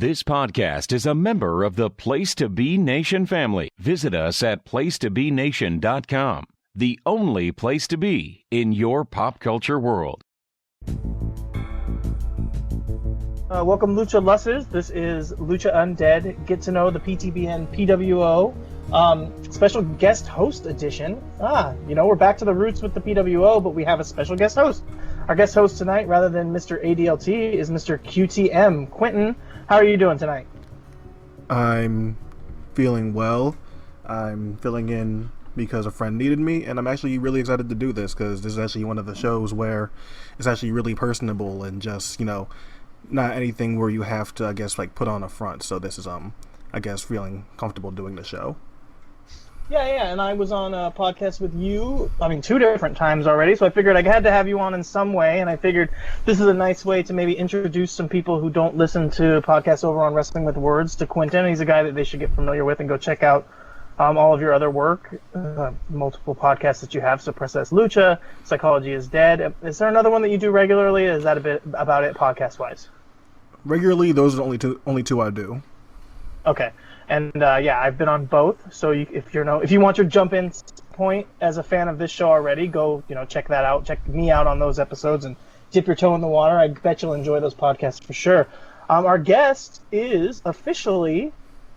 This podcast is a member of the Place to Be Nation family. Visit us at placetobenation.com, the only place to be in your pop culture world. Welcome, Lucha Lussers. This is Lucha Undead. Get to know the PTBN PWO special guest host edition. We're back to the roots with the PWO, but we have a special guest host. Our guest host tonight, rather than Mr. ADLT, is Mr. QTM. Quentin, how are you doing tonight? I'm feeling well. I'm filling in because a friend needed me, and I'm actually really excited to do this because this is actually one of the shows where it's actually really personable and just, not anything where you have to, put on a front. So this is, feeling comfortable doing the show. Yeah, and I was on a podcast with you, 2 different times already, so I figured I had to have you on in some way, and I figured this is a nice way to maybe introduce some people who don't listen to podcasts over on Wrestling with Words to Quentin. He's a guy that they should get familiar with and go check out all of your other work, multiple podcasts that you have, Sorpresa Lucha, Psychology is Dead. Is there another one that you do regularly? Is that a bit about it podcast-wise? Regularly, those are the only two I do. Okay. And I've been on both. So if you want your jump in point as a fan of this show already, go check that out. Check me out on those episodes and dip your toe in the water. I bet you'll enjoy those podcasts for sure. Our guest is officially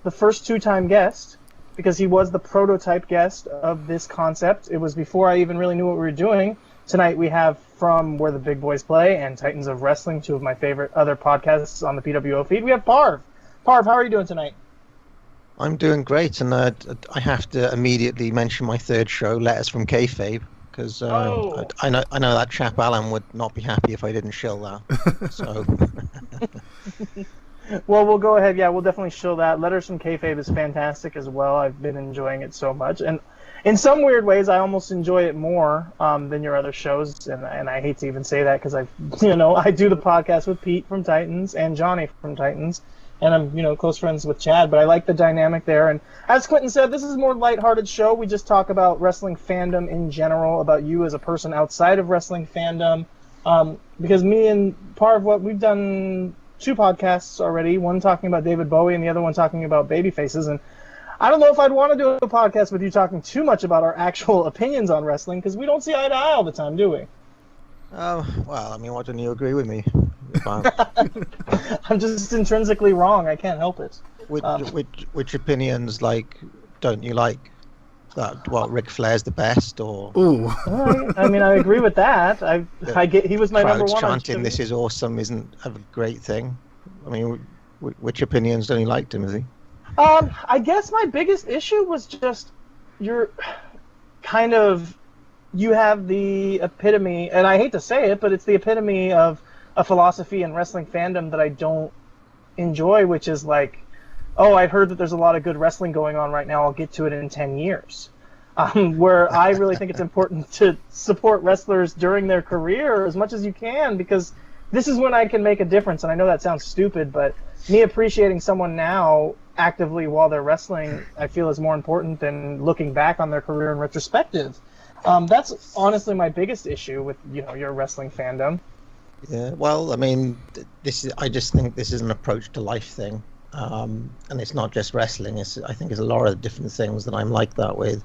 the first 2-time guest because he was the prototype guest of this concept. It was before I even really knew what we were doing. Tonight we have from Where the Big Boys Play and Titans of Wrestling, 2 of my favorite other podcasts on the PWO feed. We have Parv. Parv, how are you doing tonight? I'm doing great, and I have to immediately mention my third show, Letters from Kayfabe, because I know that chap Alan would not be happy if I didn't shill that. So. Well, we'll go ahead. Yeah, we'll definitely shill that. Letters from Kayfabe is fantastic as well. I've been enjoying it so much, and in some weird ways, I almost enjoy it more than your other shows. And I hate to even say that because I do the podcast with Pete from Titans and Johnny from Titans. And I'm, close friends with Chad, but I like the dynamic there. And as Quentin said, this is a more lighthearted show. We just talk about wrestling fandom in general, about you as a person outside of wrestling fandom. Because me and Parv, we've done 2 podcasts already, one talking about David Bowie and the other one talking about baby faces. And I don't know if I'd want to do a podcast with you talking too much about our actual opinions on wrestling, because we don't see eye to eye all the time, do we? Why don't you agree with me? I'm just intrinsically wrong. I can't help it. Which opinions, don't you like? That Ric Flair's the best, or? Ooh. I agree with that. He was my number one. Chanting "This is awesome" isn't a great thing. Which opinions don't you like, Timothy? I guess my biggest issue was just you have the epitome, and I hate to say it, but it's the epitome of a philosophy in wrestling fandom that I don't enjoy, which is I've heard that there's a lot of good wrestling going on right now, I'll get to it in 10 years. Where I really think it's important to support wrestlers during their career as much as you can, because this is when I can make a difference. And I know that sounds stupid, but me appreciating someone now actively while they're wrestling, I feel is more important than looking back on their career in retrospective. That's honestly my biggest issue with your wrestling fandom. Yeah, well, I just think this is an approach to life thing, and it's not just wrestling. I think it's a lot of different things that I'm like that with.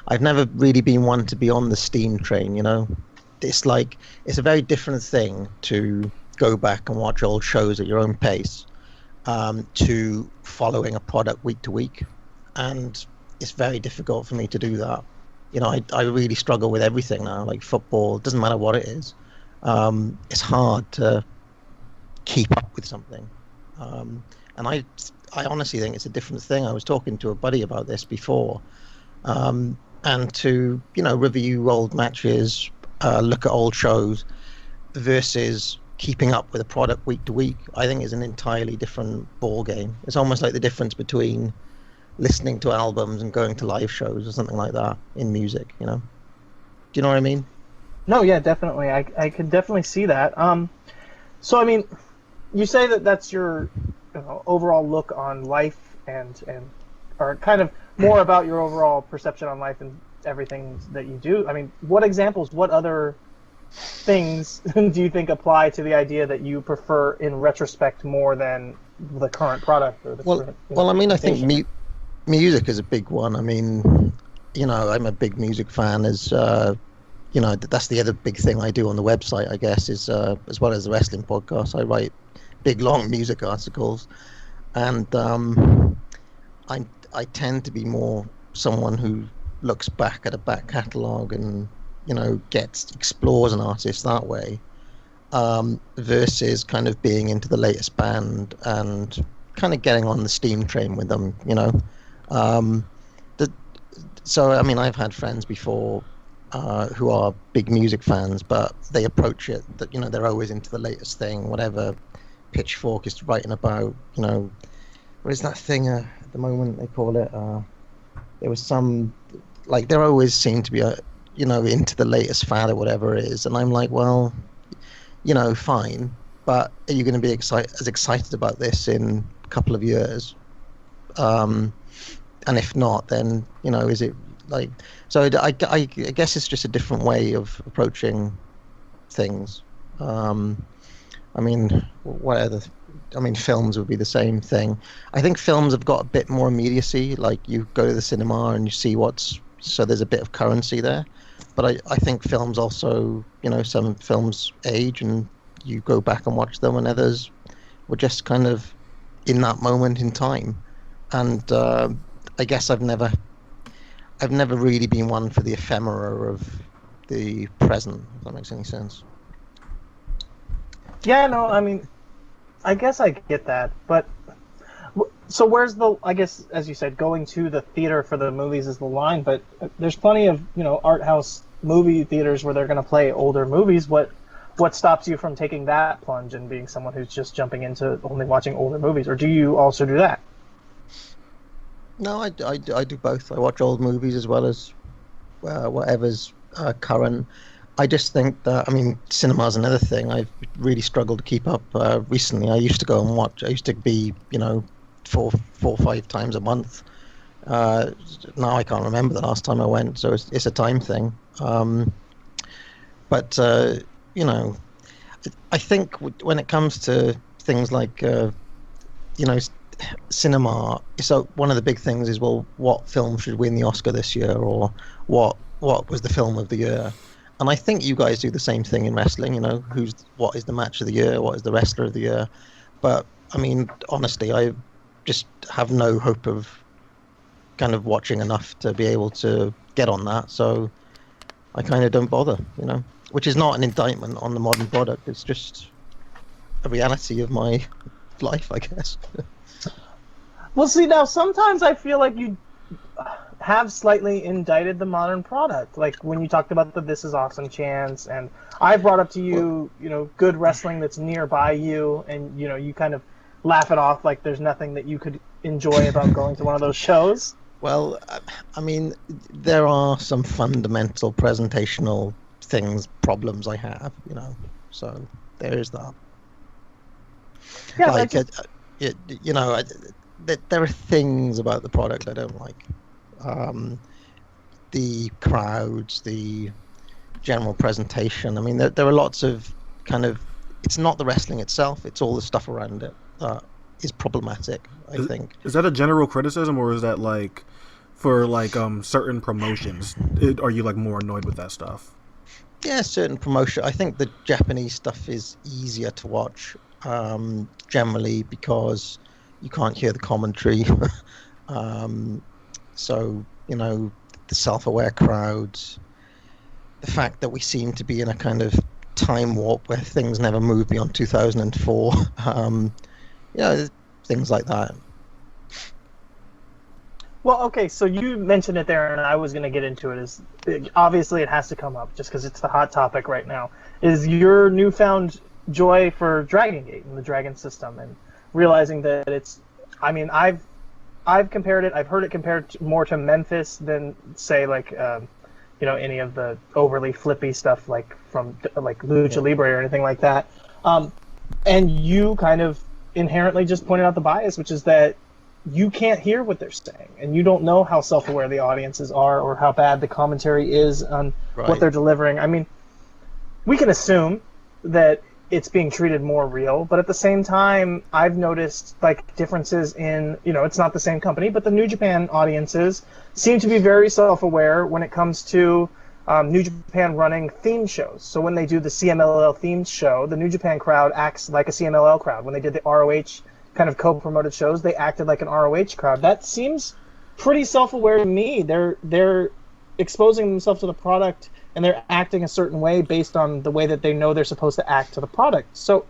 I've never really been one to be on the steam train, It's it's a very different thing to go back and watch old shows at your own pace, to following a product week to week, and it's very difficult for me to do that. I really struggle with everything now, like football. It doesn't matter what it is. It's hard to keep up with something, and I honestly think it's a different thing. I was talking to a buddy about this before, and to review old matches, look at old shows, versus keeping up with a product week to week, I think is an entirely different ball game. It's almost like the difference between listening to albums and going to live shows or something like that in music. Do you know what I mean? No, yeah, definitely. I can definitely see that. So, you say that that's your overall look on life and or kind of more about your overall perception on life and everything that you do. What examples, what other things do you think apply to the idea that you prefer in retrospect more than the current product or the current, I mean, I think presentation. music is a big one. I mean, I'm a big music fan. That's the other big thing I do on the website, I guess, is as well as the wrestling podcast, I write big, long music articles. And I tend to be more someone who looks back at a back catalogue and, explores an artist that way, versus kind of being into the latest band and kind of getting on the steam train with them, So, I mean, I've had friends before who are big music fans, but they approach it that, they're always into the latest thing, whatever Pitchfork is writing about, what is that thing at the moment they call it? There was some, like, there always seem to be, into the latest fad or whatever it is. And I'm like, well, fine, but are you going to be as excited about this in a couple of years? And if not, then, is it like, so I guess it's just a different way of approaching things. I mean, films would be the same thing. I think films have got a bit more immediacy. Like, you go to the cinema and you see so there's a bit of currency there. But I think films also, some films age and you go back and watch them, and others were just kind of in that moment in time. And I guess I've never really been one for the ephemera of the present, if that makes any sense. Yeah, no, I mean, I guess I get that, but so where's I guess, as you said, going to the theater for the movies is the line, but there's plenty of, art house movie theaters where they're going to play older movies. What stops you from taking that plunge and being someone who's just jumping into only watching older movies, or do you also do that? No, I do both. I watch old movies as well as whatever's current. I just think that, I mean, cinema's another thing I've really struggled to keep up recently. I used to go and watch. I used to be, 4 or 5 times a month. Now I can't remember the last time I went, so it's a time thing. But I think when it comes to things like, cinema, so one of the big things is, well, what film should win the Oscar this year, or what was the film of the year? And I think you guys do the same thing in wrestling, what is the match of the year, what is the wrestler of the year. But, I mean, honestly, I just have no hope of kind of watching enough to be able to get on that. So I kind of don't bother, which is not an indictment on the modern product. It's just a reality of my life, I guess. Well, see, now sometimes I feel like you have slightly indicted the modern product. Like when you talked about the This Is Awesome chants, and I brought up to you, good wrestling that's nearby you, and, you kind of laugh it off like there's nothing that you could enjoy about going to one of those shows. Well, I mean, there are some fundamental presentational problems I have, so there is that. Yeah, like, there are things about the product I don't like. The crowds, the general presentation. I mean, there are lots of kind of, it's not the wrestling itself, it's all the stuff around it that is problematic, I think. Is that a general criticism, or is that like for like certain promotions? Are you like more annoyed with that stuff? Yeah, certain promotion. I think the Japanese stuff is easier to watch, generally, because you can't hear the commentary. So, the self-aware crowds, the fact that we seem to be in a kind of time warp where things never move beyond 2004, things like that. Well, okay, so you mentioned it there, and I was going to get into it. Obviously, it has to come up just because it's the hot topic right now. Is your newfound joy for Dragon Gate and the Dragon system, and realizing that it's, I mean, I've compared it. I've heard it compared more to Memphis than, say, like any of the overly flippy stuff like from like Lucha Libre or anything like that. And you kind of inherently just pointed out the bias, which is that you can't hear what they're saying, and you don't know how self-aware the audiences are or how bad the commentary is on what they're delivering. I mean, we can assume that it's being treated more real. But at the same time, I've noticed like differences in, it's not the same company, but the New Japan audiences seem to be very self-aware when it comes to New Japan running theme shows. So when they do the CMLL themed show, the New Japan crowd acts like a CMLL crowd. When they did the ROH kind of co-promoted shows, they acted like an ROH crowd. That seems pretty self-aware to me. They're exposing themselves to the product, and they're acting a certain way based on the way that they know they're supposed to act to the product. So,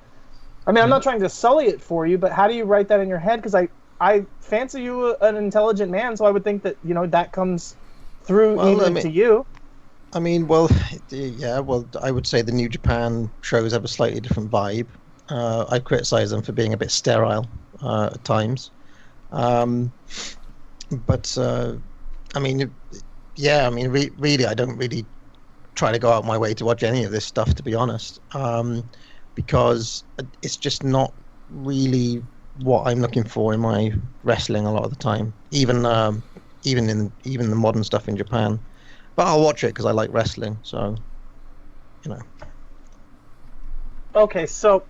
I mean, I'm not trying to sully it for you, but how do you write that in your head? Because I fancy you an intelligent man, so I would think that, that comes through to you. I mean, yeah, I would say the New Japan shows have a slightly different vibe. I criticize them for being a bit sterile at times. But, I mean, yeah, I mean, really, I don't really try to go out my way to watch any of this stuff, to be honest, because it's just not really what I'm looking for in my wrestling a lot of the time, even the modern stuff in Japan. But I'll watch it because I like wrestling, so, Okay, so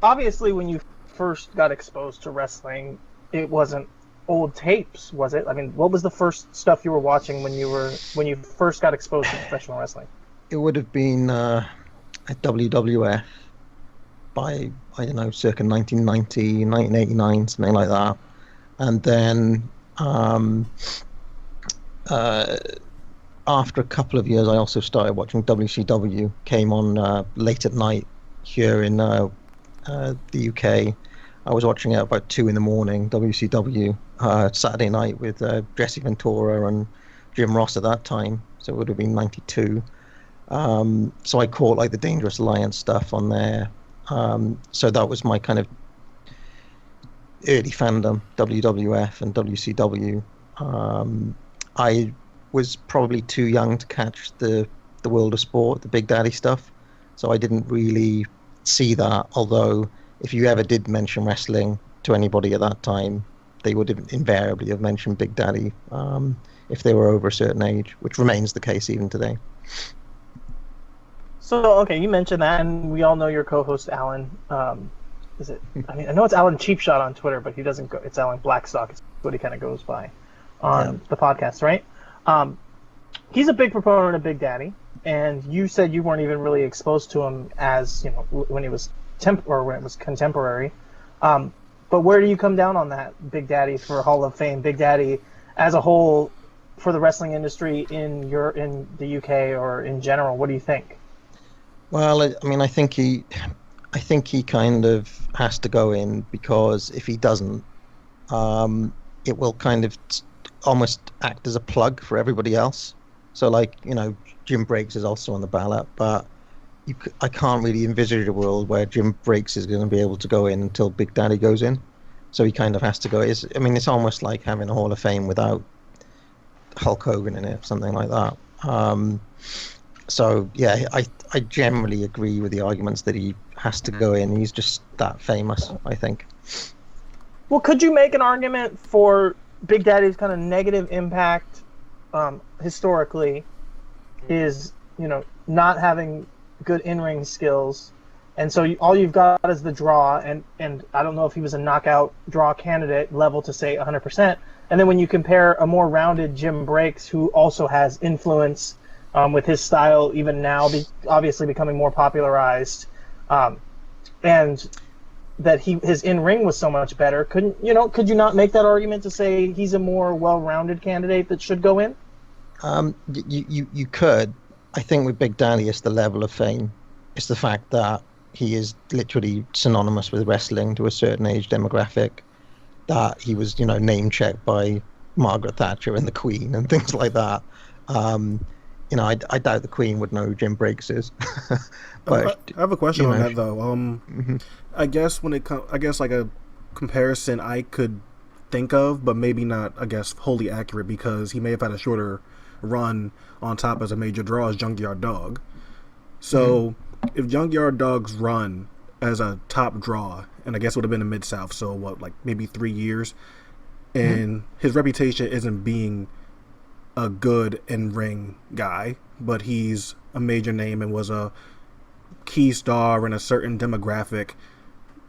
obviously when you first got exposed to wrestling, it wasn't old tapes, was it? I mean, what was the first stuff you were watching when you first got exposed to professional wrestling? It would have been a WWF by, I don't know, circa 1990, 1989, something like that. And then after a couple of years, I also started watching WCW. Came on late at night here in the UK. I was watching it about 2 a.m, WCW, Saturday night with Jesse Ventura and Jim Ross at that time. So it would have been 92. So I caught like the Dangerous Alliance stuff on there. So that was my kind of early fandom, WWF and WCW. I was probably too young to catch the World of Sport, the Big Daddy stuff. So I didn't really see that, although if you ever did mention wrestling to anybody at that time, they would have invariably have mentioned Big Daddy if they were over a certain age, which remains the case even today. So, okay, you mentioned that, and we all know your co-host, Alan. Is it? I mean, I know it's Alan Cheapshot on Twitter, but he doesn't go. It's Alan Blackstock. It's what he kind of goes by on the podcast, right? He's a big proponent of Big Daddy, and you said you weren't even really exposed to him as when he was when it was contemporary. But where do you come down on that, Big Daddy for Hall of Fame, Big Daddy as a whole for the wrestling industry in the UK or in general? What do you think? Well, I mean, I think he kind of has to go in, because if he doesn't, it will kind of almost act as a plug for everybody else. So, like, Jim Breaks is also on the ballot, but I can't really envisage a world where Jim Breaks is going to be able to go in until Big Daddy goes in. So he kind of has to go. It's almost like having a Hall of Fame without Hulk Hogan in it, something like that. So, yeah, I generally agree with the arguments that he has to go in. He's just that famous, I think. Well, could you make an argument for Big Daddy's kind of negative impact historically is, not having good in-ring skills, and so all you've got is the draw, and I don't know if he was a knockout draw candidate level to say 100%, and then when you compare a more rounded Jim Breaks, who also has influence with his style even now, obviously becoming more popularized, and that his in-ring was so much better, could you not make that argument to say he's a more well-rounded candidate that should go in? You could. I think with Big Daddy, it's the level of fame. It's the fact that he is literally synonymous with wrestling to a certain age demographic, that he was, name checked by Margaret Thatcher and the Queen and things like that. I doubt the Queen would know who Jim Breaks is. But I have a question on that though. I guess like a comparison I could think of, but maybe not, I guess, wholly accurate, because he may have had a shorter run on top as a major draw as Junkyard Dog. So if Junkyard Dog's run as a top draw, and I guess would have been in Mid-South, so what, like maybe 3 years, and his reputation isn't being a good in-ring guy, but he's a major name and was a key star in a certain demographic,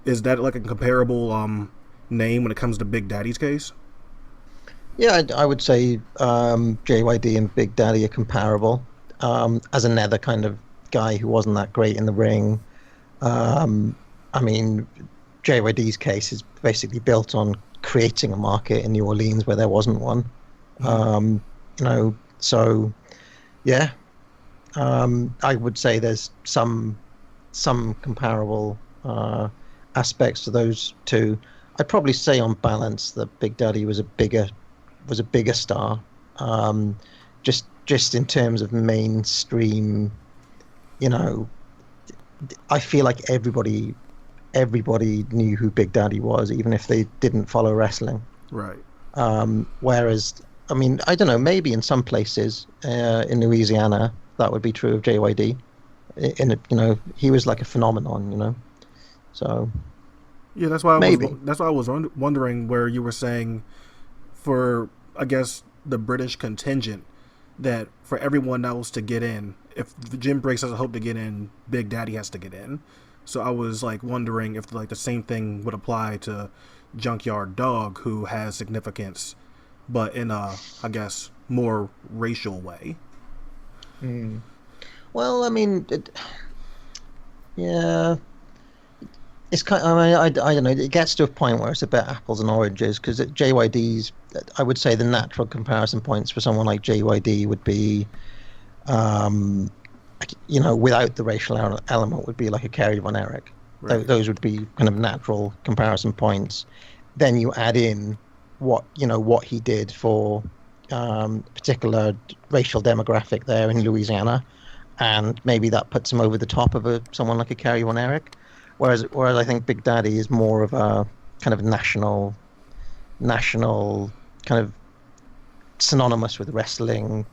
is that like a comparable name when it comes to Big Daddy's case? Yeah, I would say JYD and Big Daddy are comparable. As another kind of guy who wasn't that great in the ring, I mean, JYD's case is basically built on creating a market in New Orleans where there wasn't one. So yeah, I would say there's some comparable aspects to those two. I'd probably say on balance that Big Daddy was a bigger star, just in terms of mainstream. I feel like everybody knew who Big Daddy was, even if they didn't follow wrestling. Right. Whereas, I mean, I don't know, maybe in some places in Louisiana that would be true of JYD. He was like a phenomenon, So yeah, that's why maybe. That's why I was wondering where you were saying, for I guess the British contingent, that for everyone else to get in, if Jim Briggs has a hope to get in, Big Daddy has to get in. So I was like wondering if like the same thing would apply to Junkyard Dog, who has significance, but in a, I guess, more racial way. Well, I mean, yeah, it's kind. I mean, I don't know. It gets to a point where it's a bit apples and oranges, because at JYD's, I would say the natural comparison points for someone like JYD would be, without the racial element, would be like a Kerry Von Erich. Right. Those would be kind of natural comparison points. Then you add in what he did for particular racial demographic there in Louisiana, and maybe that puts him over the top of someone like a Kerry Von Erich. Whereas I think Big Daddy is more of a kind of national kind of synonymous with wrestling,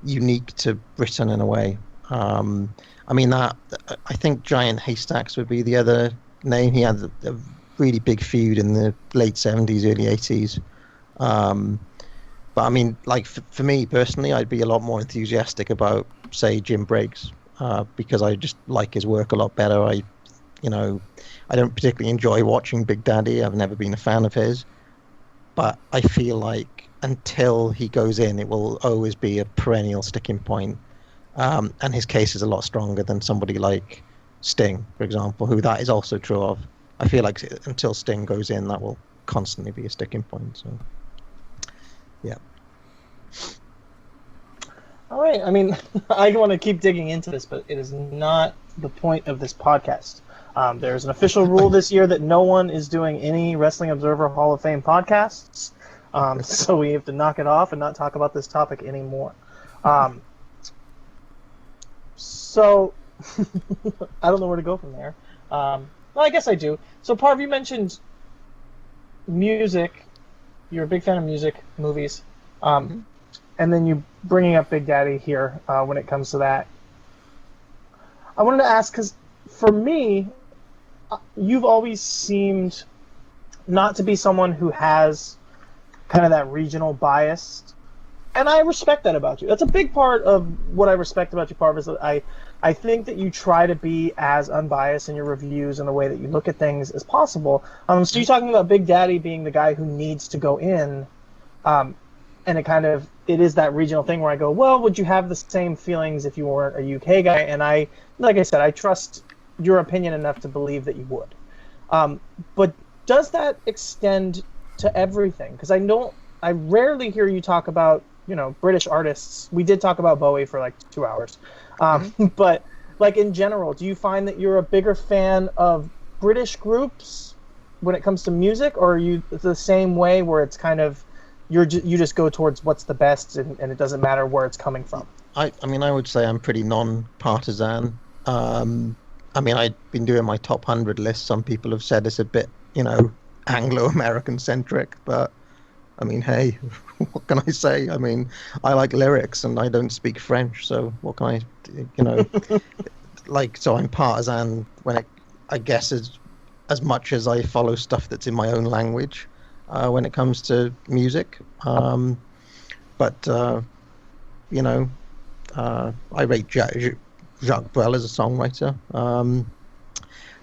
unique to Britain in a way. I mean, I think Giant Haystacks would be the other name. He had a really big feud in the late 70s, early 80s. But I mean, like for me personally, I'd be a lot more enthusiastic about, say, Jim Briggs, because I just like his work a lot better. I don't particularly enjoy watching Big Daddy. I've never been a fan of his. But I feel like until he goes in, it will always be a perennial sticking point. And his case is a lot stronger than somebody like Sting, for example, who that is also true of. I feel like until Sting goes in, that will constantly be a sticking point. So, yeah. All right. I mean, I want to keep digging into this, but it is not the point of this podcast. There's an official rule this year that no one is doing any Wrestling Observer Hall of Fame podcasts. So we have to knock it off and not talk about this topic anymore. So I don't know where to go from there. Well, I guess I do. So Parv, you mentioned music. You're a big fan of music, movies. And then you bringing up Big Daddy here when it comes to that. I wanted to ask, because for me, you've always seemed not to be someone who has kind of that regional bias. And I respect that about you. That's a big part of what I respect about you, Parv, is that I think that you try to be as unbiased in your reviews and the way that you look at things as possible. So you're talking about Big Daddy being the guy who needs to go in, and it is that regional thing where I go, well, would you have the same feelings if you weren't a UK guy? And like I said, I trust your opinion enough to believe that you would. But does that extend to everything? Because I rarely hear you talk about, British artists. We did talk about Bowie for like 2 hours. But like in general, do you find that you're a bigger fan of British groups when it comes to music, or are you the same way where it's kind of you just go towards what's the best and it doesn't matter where it's coming from? I mean, I would say I'm pretty non-partisan. I mean, I've been doing my top 100 list. Some people have said it's a bit, Anglo-American centric, but I mean, hey, what can I say? I mean, I like lyrics and I don't speak French, so what can I, so I'm partisan I guess as much as I follow stuff that's in my own language when it comes to music. But I rate Jacques Brel as a songwriter.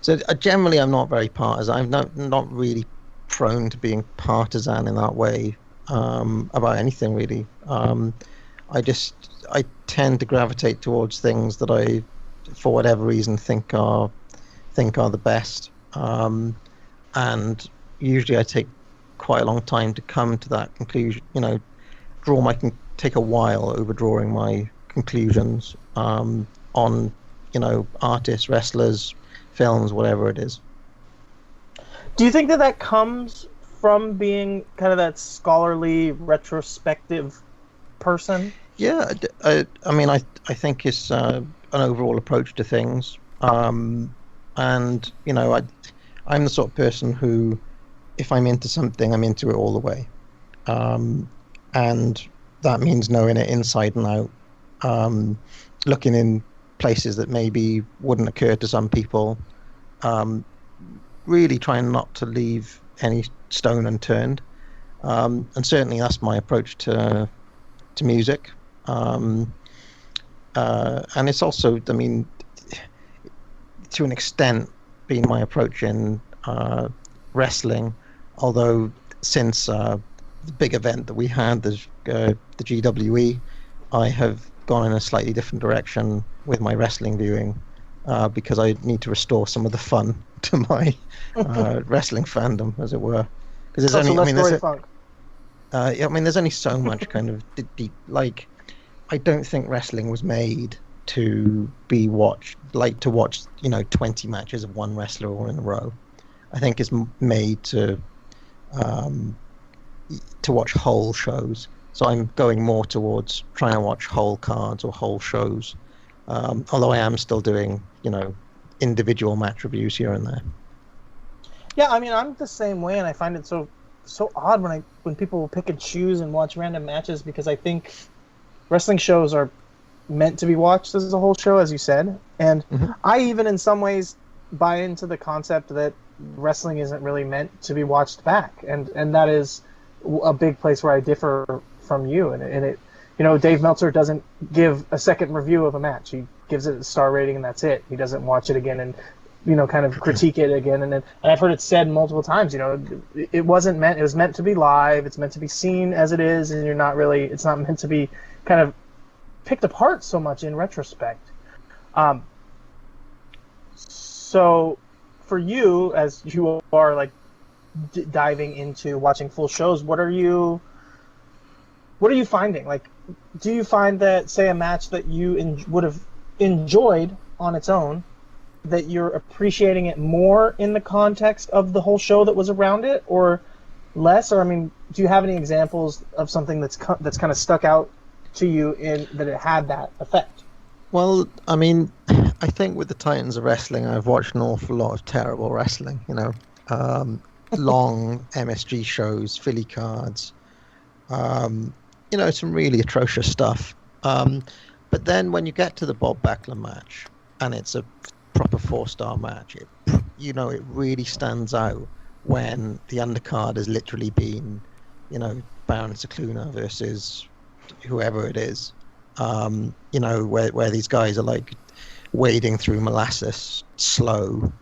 So generally, I'm not very partisan. I'm not really prone to being partisan in that way about anything really. I tend to gravitate towards things that I, for whatever reason, think are the best, and usually I take quite a long time to come to that conclusion. Take a while overdrawing my conclusions on artists, wrestlers, films, whatever it is. Do you think that comes from being kind of that scholarly, retrospective person? Yeah, I think it's an overall approach to things, and I'm the sort of person who, if I'm into something, I'm into it all the way, and that means knowing it inside and out, looking in places that maybe wouldn't occur to some people, really trying not to leave any stone unturned, and certainly that's my approach to music. And it's also, to an extent, been my approach in wrestling, although since the big event that we had, the GWE, I have gone in a slightly different direction with my wrestling viewing, because I need to restore some of the fun to my wrestling fandom, as it were. Because there's there's only so much kind of deep, like, I don't think wrestling was made to be watched, like to watch 20 matches of one wrestler all in a row. I think it's made to watch whole shows. So I'm going more towards trying to watch whole cards or whole shows, although I am still doing individual match reviews here and there. Yeah, I'm the same way, and I find it so odd when people will pick and choose and watch random matches, because I think wrestling shows are meant to be watched as a whole show, as you said, and I even in some ways buy into the concept that wrestling isn't really meant to be watched back, and that is a big place where I differ from you, and it Dave Meltzer doesn't give a second review of a match. He gives it a star rating and that's it. He doesn't watch it again and kind of critique it again, and I've heard it said multiple times, it wasn't meant, it was meant to be live, it's meant to be seen as it is, and it's not meant to be kind of picked apart so much in retrospect. So for you, as you are like diving into watching full shows, what are you finding? Like, do you find that, say, a match that you would have enjoyed on its own, that you're appreciating it more in the context of the whole show that was around it, or less? Or do you have any examples of something that's kind of stuck out to you in that it had that effect? Well, I think with the Titans of Wrestling, I've watched an awful lot of terrible wrestling. Long MSG shows, Philly cards, some really atrocious stuff. But then when you get to the Bob Backlund match, and it's a proper 4-star match, it really stands out when the undercard has literally been, Baron Cicluna versus whoever it is, where these guys are like wading through molasses slow,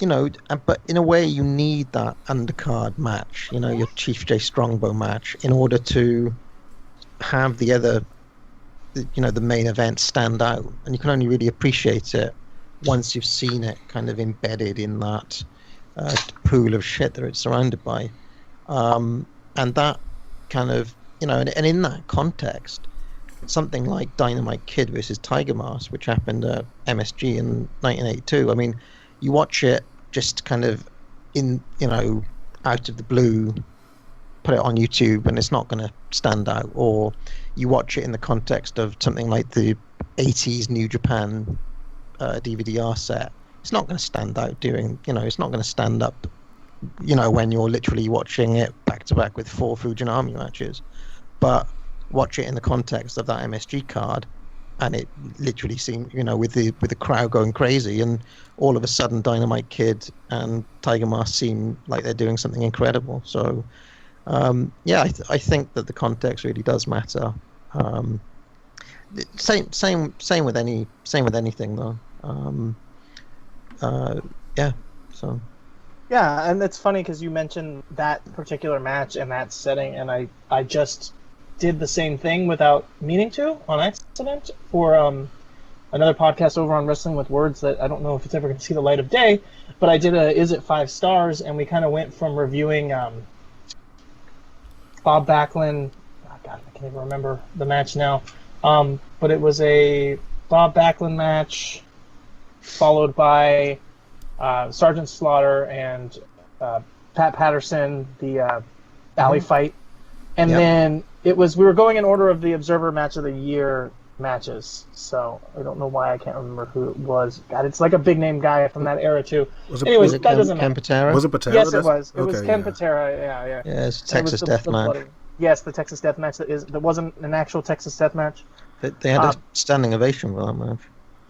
but in a way you need that undercard match, your Chief J Strongbow match, in order to have the other, the main event stand out, and you can only really appreciate it once you've seen it kind of embedded in that pool of shit that it's surrounded by, and that kind of, and in that context, something like Dynamite Kid versus Tiger Mask, which happened at MSG in 1982, you watch it just kind of out of the blue, put it on YouTube, and it's not going to stand out. Or you watch it in the context of something like the 80s New Japan DVD-R set. It's not going to stand out it's not going to stand up, when you're literally watching it back to back with 4 Fujinami matches. But watch it in the context of that MSG card, and it literally seemed, with the crowd going crazy, and all of a sudden Dynamite Kid and Tiger Mask seem like they're doing something incredible. So I think that the context really does matter. Same with anything though. Yeah. So. Yeah, and it's funny because you mentioned that particular match and that setting, and I just did the same thing without meaning to on accident for another podcast over on Wrestling with Words that I don't know if it's ever going to see the light of day, but I did a Is It 5 Stars, and we kind of went from reviewing Bob Backlund. Oh God, I can't even remember the match now, but it was a Bob Backlund match followed by Sergeant Slaughter and Pat Patterson, the alley fight. And then we were going in order of the Observer Match of the Year matches. So I don't know why I can't remember who it was. God, it's like a big name guy from that era too. Anyways, that doesn't matter. Ken Patera? Was it Patera? Yes, it was. It was Ken Patera, yeah. Yeah, it's Texas Death Match. Yes, the Texas Death Match that wasn't an actual Texas Death Match. They had a standing ovation for that match.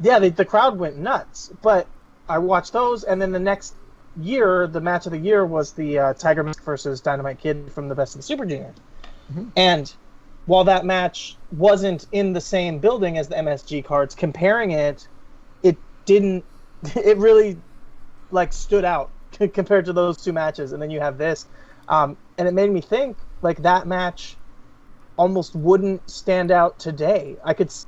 Yeah, the crowd went nuts. But I watched those, and then the next year, the match of the year was the Tiger Mask versus Dynamite Kid from the Best of the Super Junior. Mm-hmm. And while that match wasn't in the same building as the MSG cards, comparing it really like stood out compared to those two matches. And then you have this, and it made me think like that match almost wouldn't stand out today.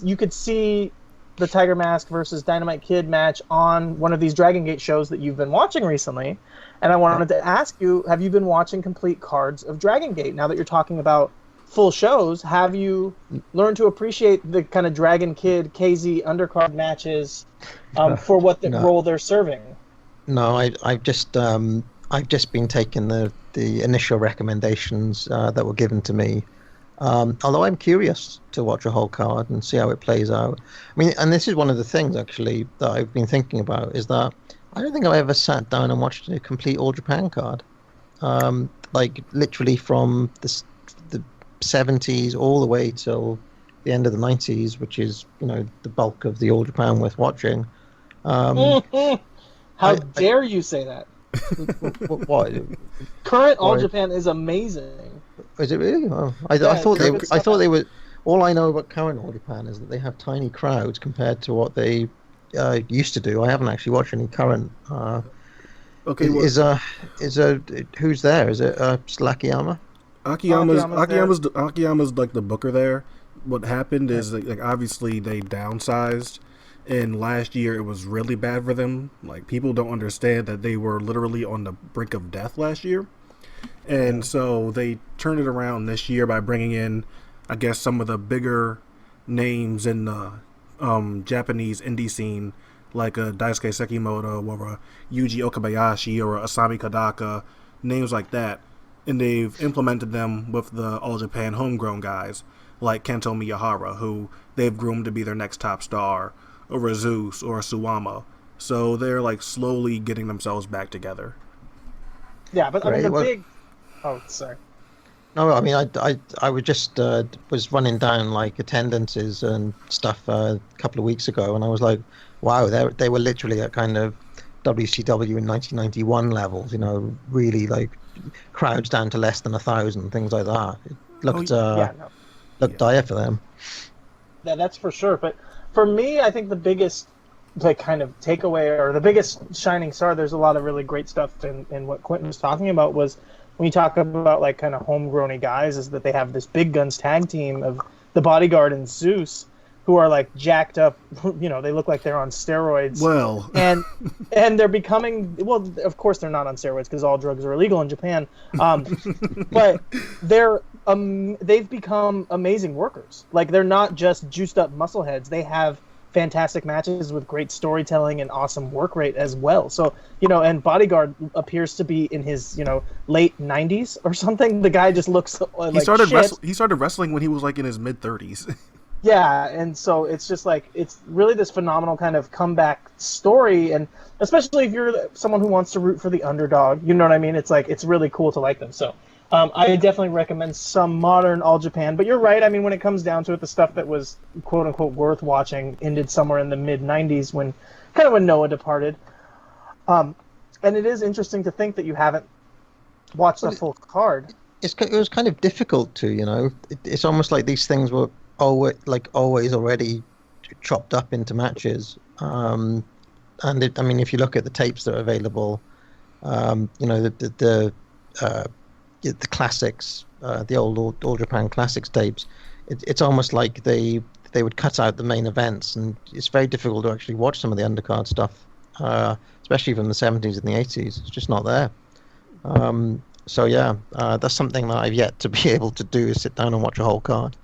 You could see the Tiger Mask versus Dynamite Kid match on one of these Dragon Gate shows that you've been watching recently. And I wanted to ask you, have you been watching complete cards of Dragon Gate? Now that you're talking about full shows, have you learned to appreciate the kind of Dragon Kid, KZ undercard matches for what the role they're serving? No, I've just been taking the initial recommendations that were given to me. Although I'm curious to watch a whole card and see how it plays out. I mean, and this is one of the things actually that I've been thinking about is that I don't think I've ever sat down and watched a complete All Japan card. Like literally from the 70s all the way till the end of the 90s, which is, the bulk of the All Japan worth watching. How dare you say that? What? Current All Japan is amazing. Is it really? Oh, I thought they were. All I know about current All Japan is that they have tiny crowds compared to what they used to do. I haven't actually watched any current. Okay, who's there? Is it Akiyama? Akiyama's like the booker there. What happened is like obviously they downsized, and last year it was really bad for them. Like people don't understand that they were literally on the brink of death last year. And so they turned it around this year by bringing in, I guess, some of the bigger names in the Japanese indie scene, like a Daisuke Sekimoto or a Yuji Okabayashi or a Asami Kadaka, names like that. And they've implemented them with the All Japan homegrown guys, like Kento Miyahara, who they've groomed to be their next top star, or a Zeus or a Suwama. So they're like slowly getting themselves back together. Yeah, but I mean big. Oh, sorry. No, I mean I was just was running down like attendances and stuff a couple of weeks ago, and I was like, wow, they were literally at kind of WCW in 1991 levels. Really like crowds down to less than 1,000, things like that. It looked looked dire for them. Yeah, that's for sure. But for me, I think the biggest kind of takeaway or the biggest shining star, there's a lot of really great stuff in what Quentin was talking about, was when you talk about like kind of homegrown guys, is that they have this big guns tag team of the Bodyguard and Zeus, who are like jacked up, they look like they're on steroids. Well, and they're becoming, well, of course they're not on steroids because all drugs are illegal in Japan. But they've become amazing workers. Like they're not just juiced up muscleheads. They have fantastic matches with great storytelling and awesome work rate as well. So, and Bodyguard appears to be in his, late 90s or something. The guy just looks like he started wrestling when he was like in his mid 30s. Yeah, and so it's just like, it's really this phenomenal kind of comeback story, and especially if you're someone who wants to root for the underdog, you know what I mean? It's like, it's really cool to like them. So I definitely recommend some modern All Japan, but you're right. I mean, when it comes down to it, the stuff that was quote unquote worth watching ended somewhere in the mid 90s when Noah departed. And it is interesting to think that you haven't watched the full card. It was kind of difficult to, it's almost like these things were always already chopped up into matches. I mean, if you look at the tapes that are available, the classics, the old All Japan Classics tapes, it's almost like they would cut out the main events, and it's very difficult to actually watch some of the undercard stuff, especially from the 70s and the 80s. It's just not there. So yeah, that's something that I've yet to be able to do, is sit down and watch a whole card.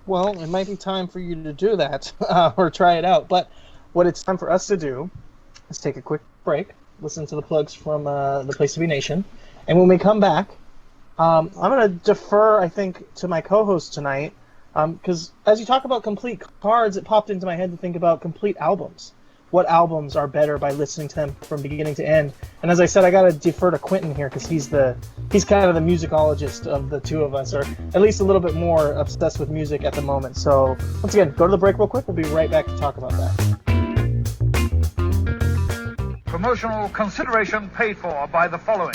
Well, it might be time for you to do that or try it out. But what it's time for us to do is take a quick break, listen to the plugs from the Place to Be Nation, and when we come back, I'm going to defer, I think, to my co-host tonight, because as you talk about complete cards, it popped into my head to think about complete albums. What albums are better by listening to them from beginning to end? And as I said, I got to defer to Quentin here because he's kind of the musicologist of the two of us, or at least a little bit more obsessed with music at the moment. So once again, go to the break real quick. We'll be right back to talk about that. Promotional consideration paid for by the following.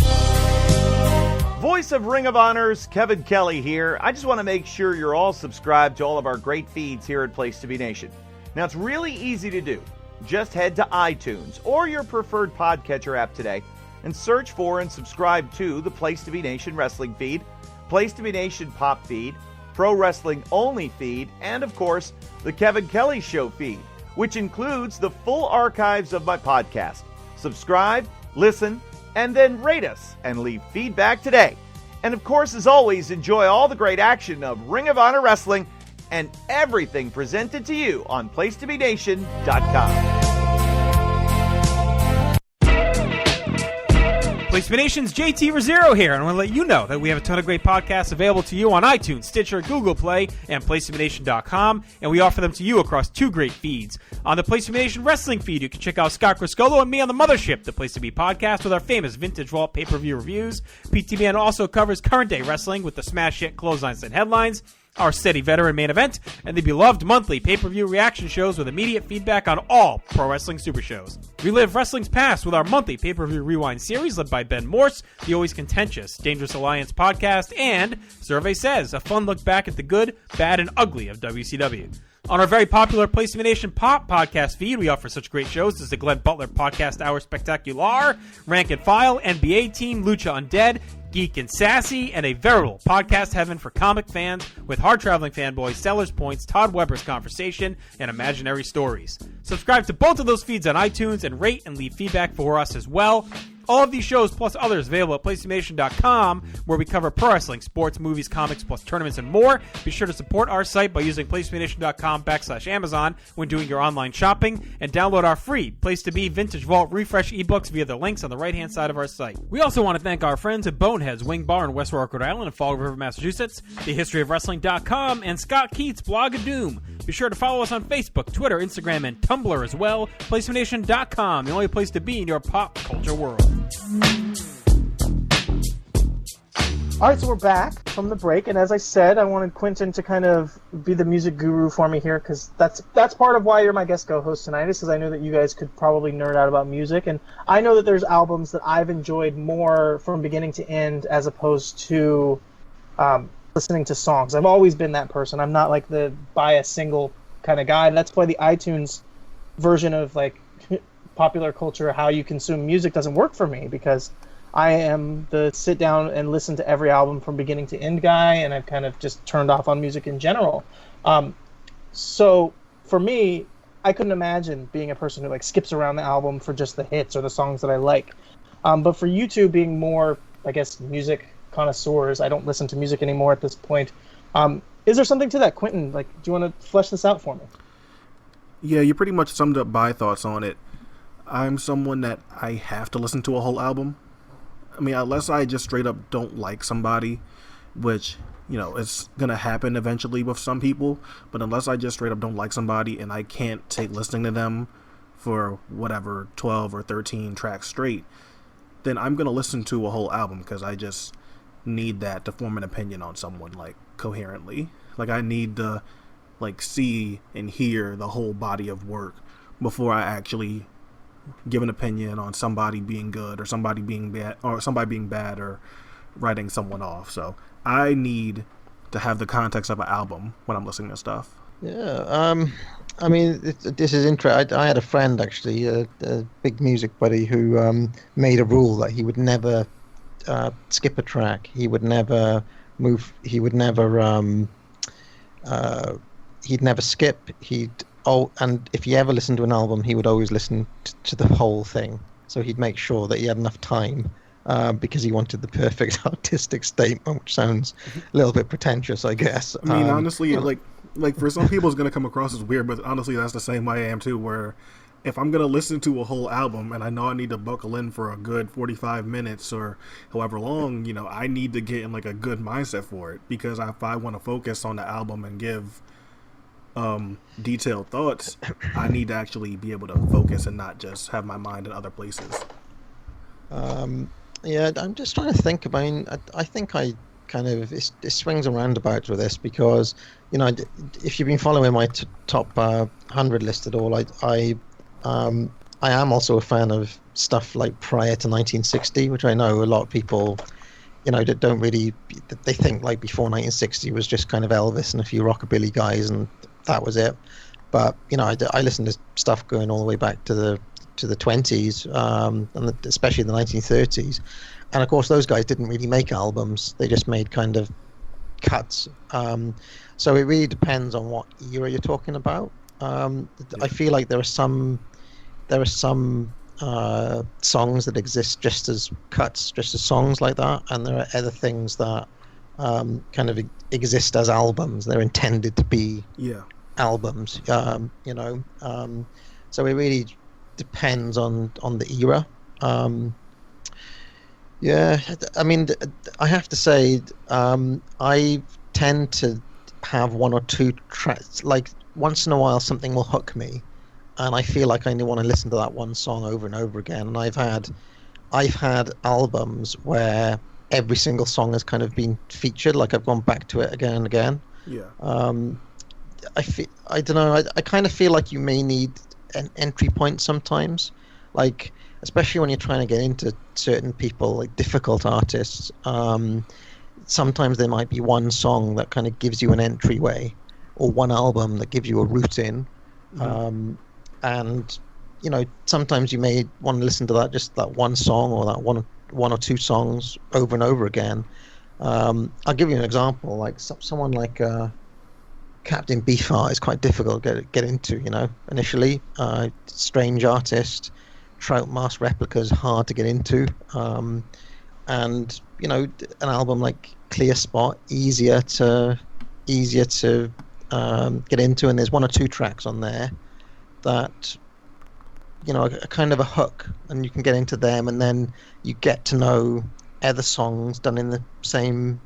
Voice of Ring of Honor's Kevin Kelly here. I just want to make sure you're all subscribed to all of our great feeds here at Place to Be Nation. Now, it's really easy to do. Just head to iTunes or your preferred podcatcher app today and search for and subscribe to the Place to Be Nation wrestling feed, Place to Be Nation pop feed, Pro Wrestling Only feed, and of course, the Kevin Kelly Show feed, which includes the full archives of my podcast. Subscribe, listen, and then rate us and leave feedback today. And of course, as always, enjoy all the great action of Ring of Honor Wrestling and everything presented to you on PlaceToBeNation.com. Place to Be Nation's JT Rosero here, and I want to let you know that we have a ton of great podcasts available to you on iTunes, Stitcher, Google Play, and PlaceToBeNation.com, and we offer them to you across two great feeds. On the Place to Be Nation wrestling feed, you can check out Scott Criscolo and me on the Mothership, the Place to Be podcast, with our famous Vintage Vault pay-per-view reviews. PTBN also covers current day wrestling with the smash hit clotheslines and headlines, our steady veteran main event, and the beloved monthly pay-per-view reaction shows with immediate feedback on all pro wrestling super shows. Relive wrestling's past with our monthly pay-per-view rewind series led by Ben Morse, the always contentious Dangerous Alliance podcast, and Survey Says, a fun look back at the good, bad, and ugly of WCW. On our very popular Place to Be Nation Pop podcast feed, we offer such great shows as the Glenn Butler Podcast Hour Spectacular, Rank and File, NBA Team, Lucha Undead, Geek and Sassy, and a veritable podcast heaven for comic fans with hard-traveling fanboys, Sellers Points, Todd Weber's Conversation, and Imaginary Stories. Subscribe to both of those feeds on iTunes and rate and leave feedback for us as well. All of these shows, plus others, available at PlaceToBeNation.com, where we cover pro wrestling, sports, movies, comics, plus tournaments and more. Be sure to support our site by using PlaceToBeNation.com/Amazon when doing your online shopping, and download our free Place to Be Vintage Vault Refresh ebooks via the links on the right-hand side of our site. We also want to thank our friends at Boneheads Wing Bar in West Rockwell, Rhode Island, and Fall River, Massachusetts, TheHistoryOfWrestling.com, and Scott Keats' Blog of Doom. Be sure to follow us on Facebook, Twitter, Instagram, and Tumblr as well. PlaceToBeNation.com, the only place to be in your pop culture world. All right, so we're back from the break, and as I said, I wanted Quentin to kind of be the music guru for me here, because that's part of why you're my guest co-host tonight, is because I know that you guys could probably nerd out about music, and I know that there's albums that I've enjoyed more from beginning to end as opposed to listening to songs. I've always been that person. I'm not like the buy a single kind of guy. That's why the iTunes version of like popular culture, how you consume music, doesn't work for me, because I am the sit down and listen to every album from beginning to end guy, and I've kind of just turned off on music in general. So for me, I couldn't imagine being a person who like skips around the album for just the hits or the songs that I like. But for you two being more, I guess, music connoisseurs, I don't listen to music anymore at this point. Is there something to that, Quentin? Like, do you want to flesh this out for me? Yeah, you pretty much summed up my thoughts on it. I'm someone that I have to listen to a whole album. I mean, unless I just straight up don't like somebody, which, you know, it's going to happen eventually with some people, but unless I just straight up don't like somebody and I can't take listening to them for whatever, 12 or 13 tracks straight, then I'm going to listen to a whole album, because I just need that to form an opinion on someone, like, coherently. Like, I need to, like, see and hear the whole body of work before I actually give an opinion on somebody being good or somebody being bad or writing someone off. So I need to have the context of an album when I'm listening to stuff. Yeah, I mean, this is interesting. I had a friend, actually, a big music buddy, who made a rule that he would never skip a track. He would never move. He would never. He'd never skip. And if he ever listened to an album, he would always listen to the whole thing. So he'd make sure that he had enough time. Because he wanted the perfect artistic statement, which sounds a little bit pretentious, I guess. I mean, honestly, like for some people, it's gonna come across as weird, but honestly, that's the same way I am too. Where if I'm gonna listen to a whole album and I know I need to buckle in for a good 45 minutes or however long, you know, I need to get in like a good mindset for it, because if I want to focus on the album and give detailed thoughts, I need to actually be able to focus and not just have my mind in other places. Yeah, I'm just trying to think. I mean, I think I kind of it swings and roundabouts with this, because, you know, if you've been following my top 100 list at all, I am also a fan of stuff like prior to 1960, which I know a lot of people, you know, that don't really, they think like before 1960 was just kind of Elvis and a few rockabilly guys and that was it. But, you know, I listen to stuff going all the way back to the 20s, and especially the 1930s, and of course those guys didn't really make albums; they just made kind of cuts. So it really depends on what era you're talking about. I feel like there are some songs that exist just as cuts, just as songs like that, and there are other things that kind of exist as albums. They're intended to be albums, you know. So it really depends on the era. Yeah, I mean, I have to say, I tend to have one or two tracks. Like once in a while, something will hook me, and I feel like I want to listen to that one song over and over again. And I've had albums where every single song has kind of been featured. Like I've gone back to it again and again. Yeah. I don't know. I kind of feel like you may need an entry point sometimes, like especially when you're trying to get into certain people, like difficult artists. Sometimes there might be one song that kind of gives you an entryway, or one album that gives you a route in. And you know, sometimes you may want to listen to that one song, or that one or two songs over and over again. I'll give you an example. Like someone like Captain Beefheart is quite difficult to get into, you know, initially. Strange artist, Trout Mask Replicas, hard to get into. And, you know, an album like Clear Spot, easier to get into, and there's one or two tracks on there that, you know, are kind of a hook, and you can get into them, and then you get to know other songs done in the same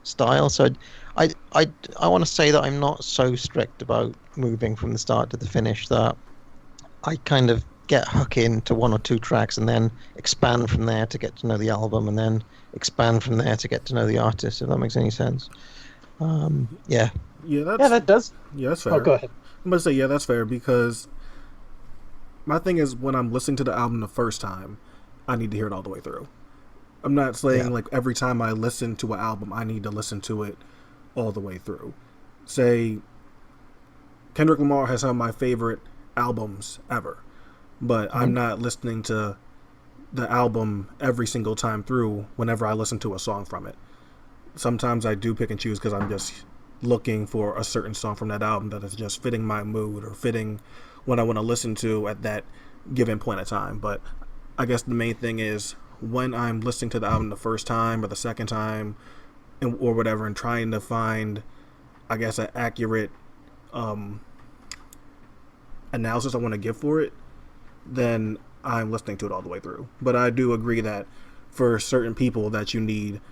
style. So I want to say that I'm not so strict about moving from the start to the finish, that I kind of get hook into one or two tracks and then expand from there to get to know the album, and then expand from there to get to know the artist, if that makes any sense. Yeah, that does. Yeah, that's fair. Oh, go ahead. I'm going to say, yeah, that's fair, because my thing is, when I'm listening to the album the first time, I need to hear it all the way through. I'm not saying like every time I listen to an album, I need to listen to it all the way through. Say, Kendrick Lamar has some of my favorite albums ever, but I'm not listening to the album every single time through whenever I listen to a song from it. Sometimes I do pick and choose because I'm just looking for a certain song from that album that is just fitting my mood or fitting what I want to listen to at that given point of time. But I guess the main thing is, when I'm listening to the album the first time or the second time or whatever, and trying to find, I guess, an accurate analysis I want to give for it, then I'm listening to it all the way through. But I do agree that for certain people that you need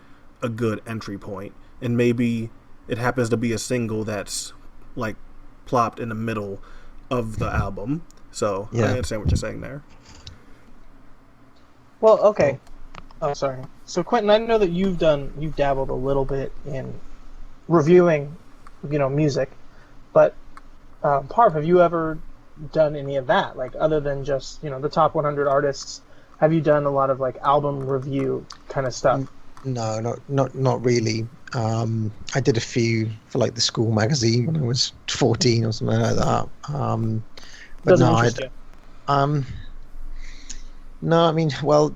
a good entry point, and maybe it happens to be a single that's like plopped in the middle of the album. So I understand what you're saying there. Well, okay. Oh, sorry. So Quentin, I know that you've dabbled a little bit in reviewing, you know, music, but Parv, have you ever done any of that? Like, other than just, you know, the top 100 artists, have you done a lot of like album review kind of stuff? No, not really. I did a few for like the school magazine when I was 14 or something like that. But Doesn't no, interest you. no, I mean, well,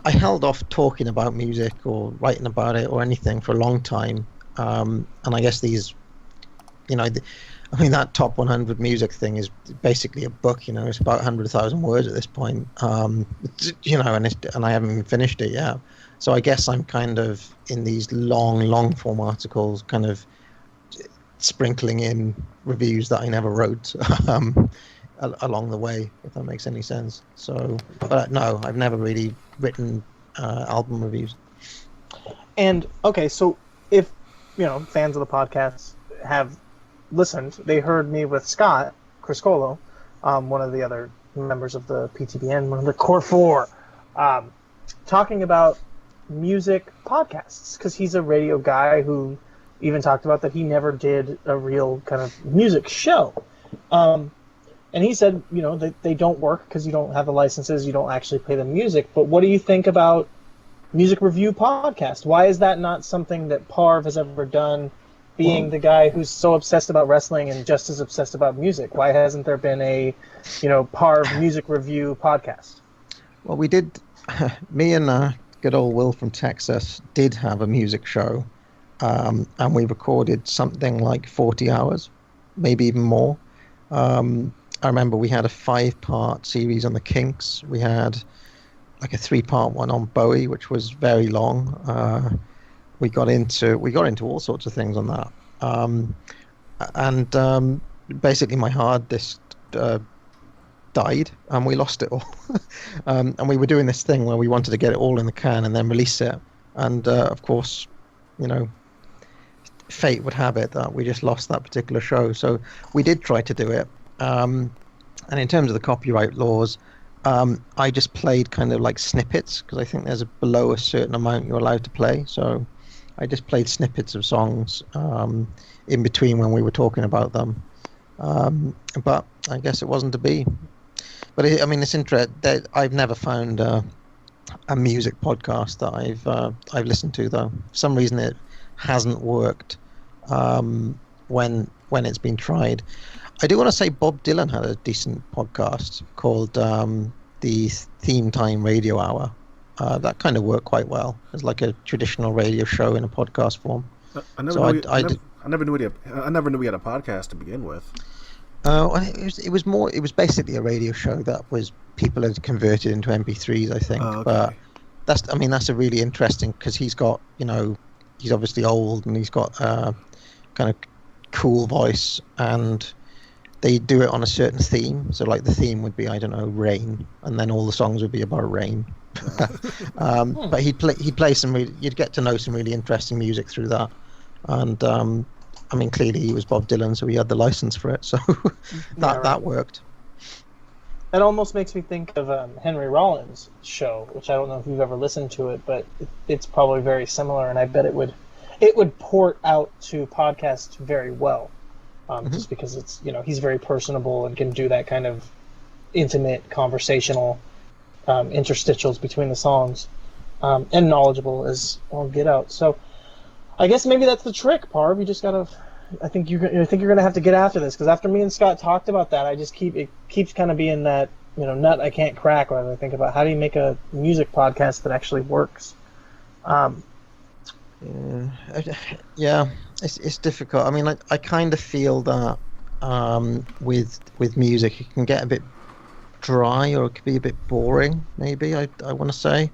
I held off talking about music or writing about it or anything for a long time. And I guess these, I mean, that top 100 music thing is basically a book. It's about 100,000 words at this point. And I haven't even finished it yet. So I guess I'm kind of in these long form articles, kind of sprinkling in reviews that I never wrote along the way, if that makes any sense. So, but no, I've never really written album reviews. And okay, so if fans of the podcast have listened, they heard me with Scott Criscolo, one of the other members of the PTBN, one of the core four, talking about music podcasts, because he's a radio guy who even talked about that he never did a real kind of music show. And he said, that they don't work because you don't have the licenses, you don't actually play the music. But what do you think about music review podcast? Why is that not something that Parv has ever done, being the guy who's so obsessed about wrestling and just as obsessed about music? Why hasn't there been a, Parv music review podcast? Well, we did, me and good old Will from Texas did have a music show, and we recorded something like 40 hours, maybe even more. I remember we had a 5-part series on the Kinks. We had like a 3-part one on Bowie, which was very long. We got into all sorts of things on that. And basically my hard disk died and we lost it all. And we were doing this thing where we wanted to get it all in the can and then release it. And of course, fate would have it that we just lost that particular show. So we did try to do it. And in terms of the copyright laws, I just played kind of like snippets, because I think there's below a certain amount you're allowed to play. So I just played snippets of songs in between when we were talking about them. But I guess it wasn't to be. But it's interesting that I've never found a music podcast that I've listened to, though. For some reason it hasn't worked when it's been tried. I do want to say Bob Dylan had a decent podcast called the Theme Time Radio Hour. That kind of worked quite well. It's like a traditional radio show in a podcast form. I never knew he had a podcast to begin with. It was basically a radio show that was people had converted into MP3s, I think. Oh, okay. But that's a really interesting, because he's got, he's obviously old and he's got a kind of cool voice, and they do it on a certain theme. So like the theme would be, I don't know, rain, and then all the songs would be about rain. But he'd play you'd get to know some really interesting music through that. And clearly he was Bob Dylan, so he had the license for it. So that worked. It almost makes me think of Henry Rollins' show, which I don't know if you've ever listened to it, but it's probably very similar, and I bet it would port out to podcasts very well. Just because it's, he's very personable and can do that kind of intimate, conversational interstitials between the songs, and knowledgeable as all get out. So I guess maybe that's the trick, Parv. You just gotta. I think you're gonna have to get after this, because after me and Scott talked about that, it keeps kind of being that nut I can't crack when I think about how do you make a music podcast that actually works. Yeah, it's difficult. I mean, I kind of feel that with music, it can get a bit dry, or it could be a bit boring. Maybe I want to say.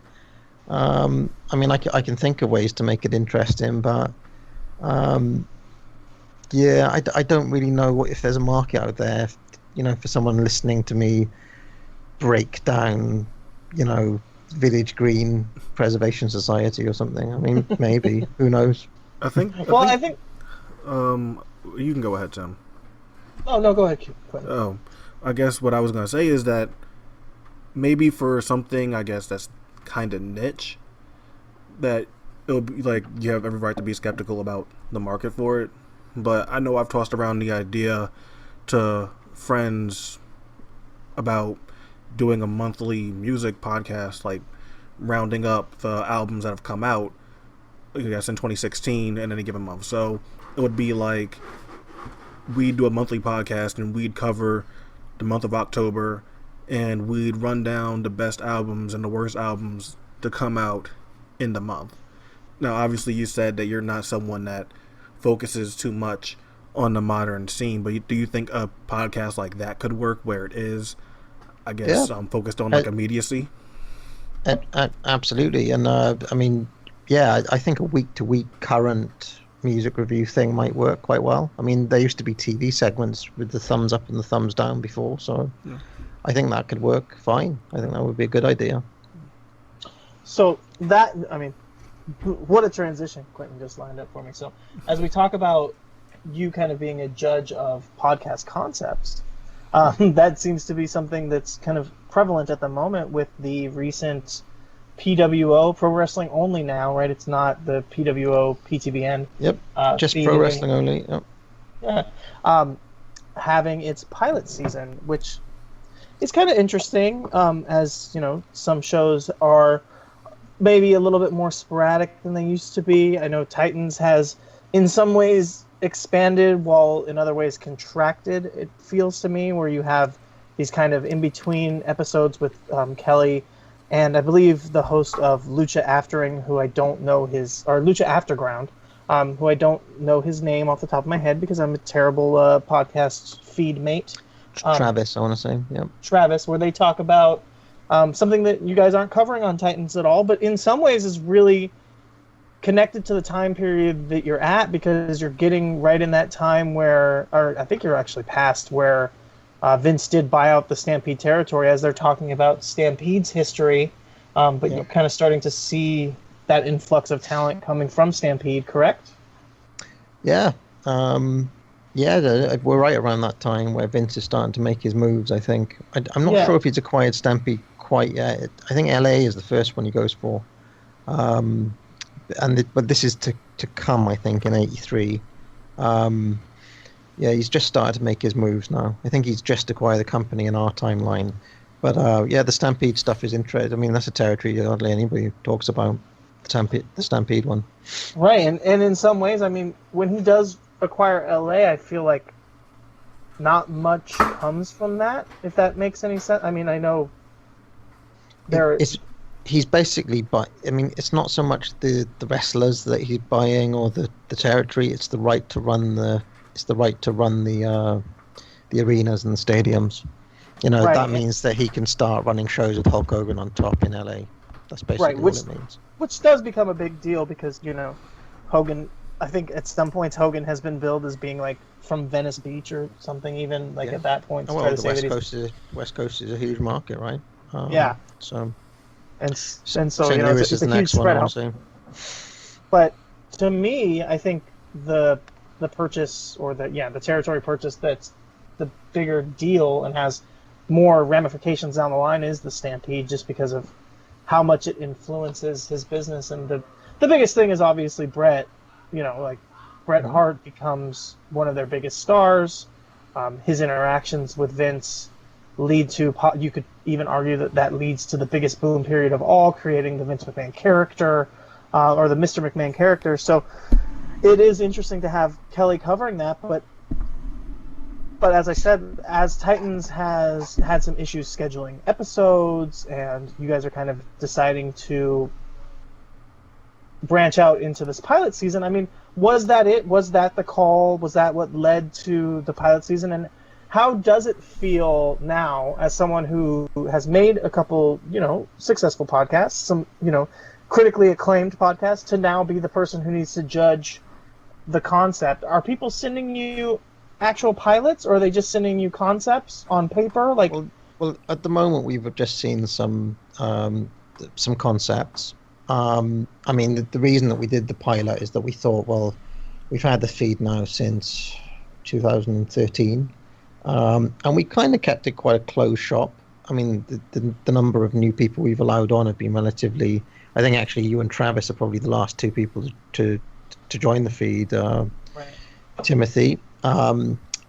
I can think of ways to make it interesting, but I don't really know if there's a market out there, for someone listening to me break down, Village Green Preservation Society or something. I mean, maybe. Who knows? I think. You can go ahead, Tim. Oh no, go ahead, Quentin. Oh, I guess what I was gonna say is that maybe for something, I guess that's kind of niche, that it'll be like you have every right to be skeptical about the market for it. But I know I've tossed around the idea to friends about doing a monthly music podcast, like rounding up the albums that have come out I guess in 2016 in any given month. So it would be like we'd do a monthly podcast and we'd cover the month of October and we'd run down the best albums and the worst albums to come out in the month. Now, obviously, you said that you're not someone that focuses too much on the modern scene, but do you think a podcast like that could work where it is, I guess, focused on like immediacy? Absolutely. And I mean, I think a week-to-week current music review thing might work quite well. I mean, there used to be TV segments with the thumbs up and the thumbs down before, so I think that could work fine. I think that would be a good idea. So that, I mean, what a transition Quentin just lined up for me. So as we talk about you kind of being a judge of podcast concepts, that seems to be something that's kind of prevalent at the moment with the recent PWO, Pro Wrestling Only now, right? It's not the PWO PTBN. Yep, just Pro Wrestling Only. Yep. Yeah. Having its pilot season, which is kind of interesting, as, you know, some shows are maybe a little bit more sporadic than they used to be. I know Titans has, in some ways, expanded while in other ways contracted, it feels to me, where you have these kind of in-between episodes with Kelly and I believe the host of Lucha Aftering, who I don't know or Lucha Afterground, who I don't know his name off the top of my head because I'm a terrible podcast feed mate. Travis, I want to say. Yep. Travis, where they talk about something that you guys aren't covering on Titans at all, but in some ways is really connected to the time period that you're at, because you're getting right in that time where, or I think you're actually past where Vince did buy out the Stampede territory, as they're talking about Stampede's history, but you're kind of starting to see that influx of talent coming from Stampede, correct? Yeah. We're right around that time where Vince is starting to make his moves, I think. I'm not sure if he's acquired Stampede quite yet. I think LA is the first one he goes for. But this is to come, I think, in 83. He's just started to make his moves now. I think he's just acquired the company in our timeline. But the Stampede stuff is interesting. I mean, that's a territory hardly anybody talks about, the Stampede one. Right, and in some ways, I mean, when he does acquire LA, I feel like not much comes from that, if that makes any sense. I mean, I know he's basically I mean, it's not so much the wrestlers that he's buying or the territory, it's the right to run the arenas and the stadiums. You know, that means that he can start running shows with Hulk Hogan on top in LA. That's basically what it means. Which does become a big deal because, you know, Hogan, I think at some points Hogan has been billed as being like from Venice Beach or something, even like at that point. The West Coast is a huge market, right? So and so you know, it's a huge spread out. But to me, I think the purchase or the territory purchase that's the bigger deal and has more ramifications down the line is the Stampede, just because of how much it influences his business. And the biggest thing is obviously Bret. You know, like Bret Hart becomes one of their biggest stars. His interactions with Vince lead to, you could even argue that leads to the biggest boom period of all, creating the Vince McMahon character, or the Mr. McMahon character. So it is interesting to have Kelly covering that, but as I said, as Titans has had some issues scheduling episodes, and you guys are kind of deciding to branch out into this pilot season, I mean, was that it? Was that the call? Was that what led to the pilot season? And how does it feel now, as someone who has made a couple, you know, successful podcasts, some, you know, critically acclaimed podcasts, to now be the person who needs to judge the concept? Are people sending you actual pilots, or are they just sending you concepts on paper? Like, well, at the moment we've just seen some concepts. I mean, the reason that we did the pilot is that we thought, well, we've had the feed now since 2013, and we kind of kept it quite a closed shop. I mean, the number of new people we've allowed on have been relatively. I think actually you and Travis are probably the last two people to join the feed. Timothy.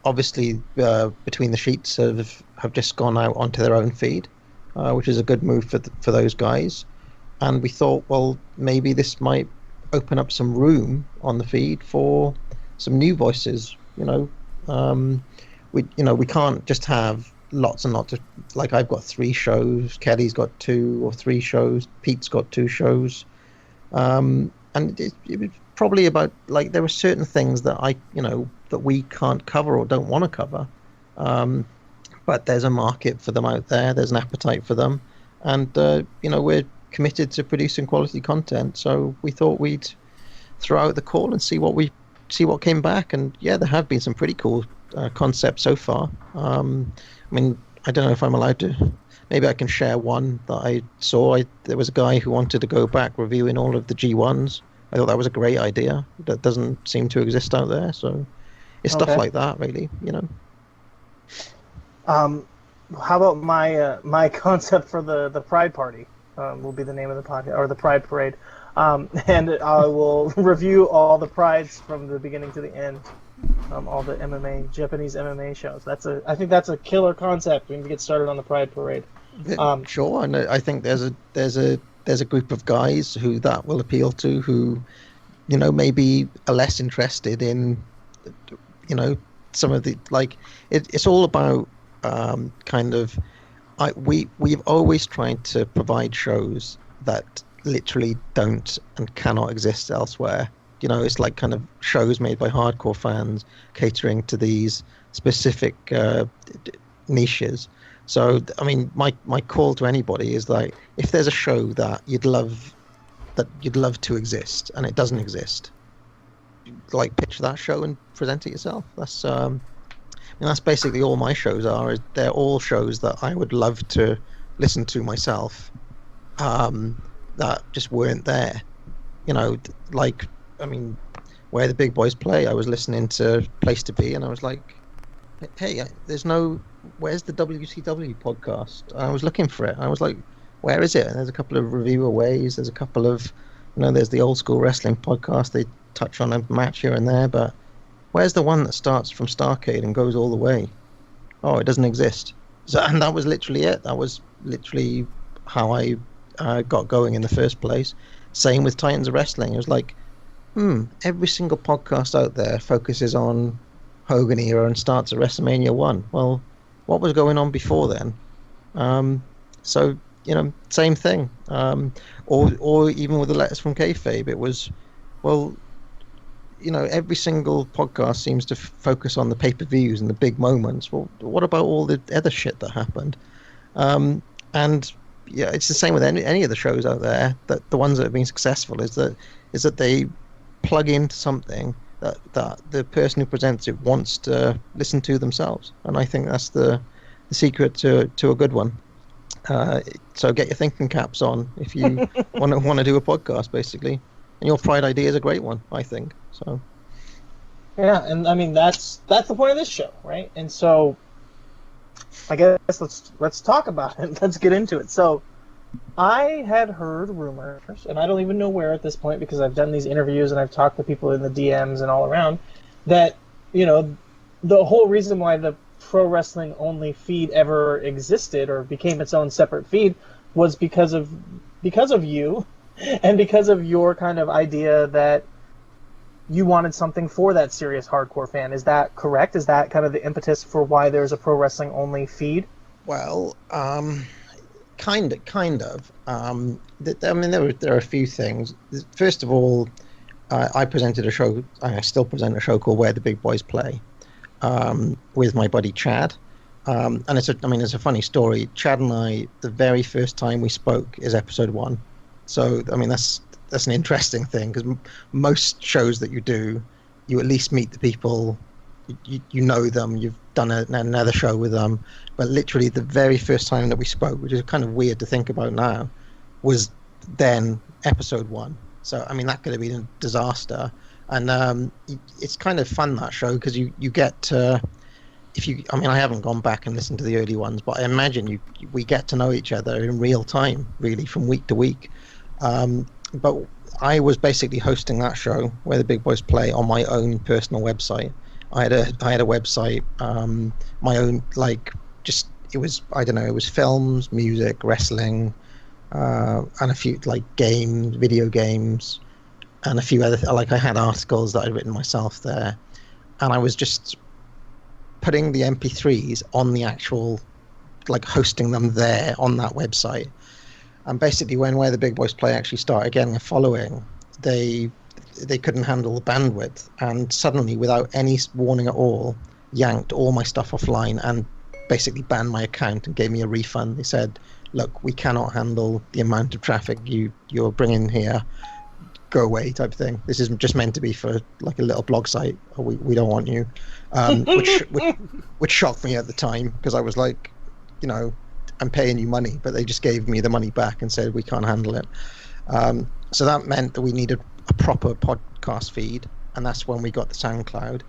Obviously, Between the Sheets have just gone out onto their own feed, which is a good move for those guys. And we thought, well, maybe this might open up some room on the feed for some new voices. We can't just have lots and lots of, like, I've got 3 shows, Kelly's got 2 or 3 shows, Pete's got 2 shows, and it was probably about, like, there are certain things that that we can't cover or don't want to cover, but there's a market for them out there, there's an appetite for them, and we're committed to producing quality content, so we thought we'd throw out the call and see what came back. And yeah, there have been some pretty cool concepts so far. I mean, I don't know if I'm allowed to. Maybe I can share one that I saw. There was a guy who wanted to go back reviewing all of the G1s. I thought that was a great idea. That doesn't seem to exist out there. So it's stuff like that, really. How about my concept for the Pride Party? Will be the name of the podcast, or the Pride Parade, and I will review all the prides from the beginning to the end, all the Japanese MMA shows. I think that's a killer concept. We need to get started on the Pride Parade. Sure, and I think there's a group of guys who that will appeal to, who maybe are less interested in some of the, like, it's all about we've always tried to provide shows that literally don't and cannot exist elsewhere. It's like kind of shows made by hardcore fans catering to these specific niches. So, I mean, my call to anybody is, like, if there's a show that you'd love to exist and it doesn't exist, like, pitch that show and present it yourself. That's basically all my shows are. They're all shows that I would love to listen to myself, that just weren't there. Like, I mean, where the big boys play, I was listening to Place to Be, and I was like, hey, where's the WCW podcast? And I was looking for it. I was like, where is it? And there's a couple of review aways. There's a couple of, there's the Old School Wrestling podcast. They touch on a match here and there, but where's the one that starts from Starrcade and goes all the way? Oh, it doesn't exist. And that was literally it. That was literally how I got going in the first place. Same with Titans of Wrestling. It was like, every single podcast out there focuses on Hogan era and starts at WrestleMania 1. Well, what was going on before then? So, same thing. Or even with the Letters from Kayfabe, it was, well, every single podcast seems to focus on the pay-per-views and the big moments. Well, what about all the other shit that happened? And yeah, it's the same with any of the shows out there. That the ones that have been successful is that they plug into something that the person who presents it wants to listen to themselves. And I think that's the secret to a good one. So get your thinking caps on if you want to do a podcast, basically. And your Pride idea is a great one, I think. So. Yeah, and I mean that's the point of this show, right? And so, I guess let's talk about it. Let's get into it. So, I had heard rumors, and I don't even know where at this point because I've done these interviews and I've talked to people in the DMs and all around, that the whole reason why the pro wrestling only feed ever existed or became its own separate feed was because of you. And because of your kind of idea that you wanted something for that serious hardcore fan. Is that correct? Is that kind of the impetus for why there's a pro wrestling only feed? Well, kind of. I mean, there are a few things. First of all, I presented a show. I still present a show called Where the Big Boys Play, with my buddy Chad. And it's a funny story. Chad and I, the very first time we spoke is episode 1. So, I mean, that's an interesting thing, because most shows that you do, you at least meet the people, you know them, you've done another show with them, but literally the very first time that we spoke, which is kind of weird to think about now, was then episode 1. So, I mean, that could have been a disaster. And it's kind of fun, that show, because you get to... I haven't gone back and listened to the early ones, but I imagine we get to know each other in real time, really, from week to week. But I was basically hosting that show, Where the Big Boys Play, on my own personal website. I had a website, my own, it was films, music, wrestling, and a few, video games. and a few other, like I had articles that I'd written myself there, and I was just putting the MP3s on the actual, like hosting them there on that website. And basically when Where the Big Boys Play actually started getting a following, they couldn't handle the bandwidth, and suddenly, without any warning at all, yanked all my stuff offline and basically banned my account and gave me a refund. They said, look, we cannot handle the amount of traffic you're bringing here, go away, type of thing. This is just meant to be for like a little blog site. We don't want you, which shocked me at the time, because I was like, you know, I'm paying you money, but they just gave me the money back and said we can't handle it. So that meant that we needed a proper podcast feed, and that's when we got the SoundCloud.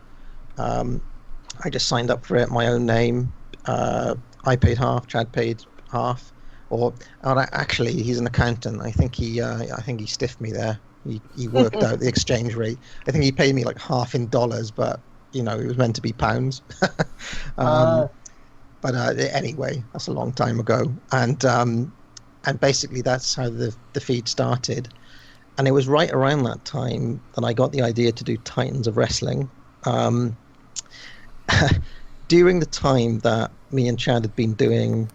I just signed up for it, my own name. I paid half, Chad paid half, or actually he's an accountant. I think he stiffed me there. He worked out the exchange rate. I think he paid me like half in dollars, but you know, it was meant to be pounds. But anyway, that's a long time ago, and basically that's how the feed started. And it was right around that time that I got the idea to do Titans of Wrestling. During the time that me and Chad had been doing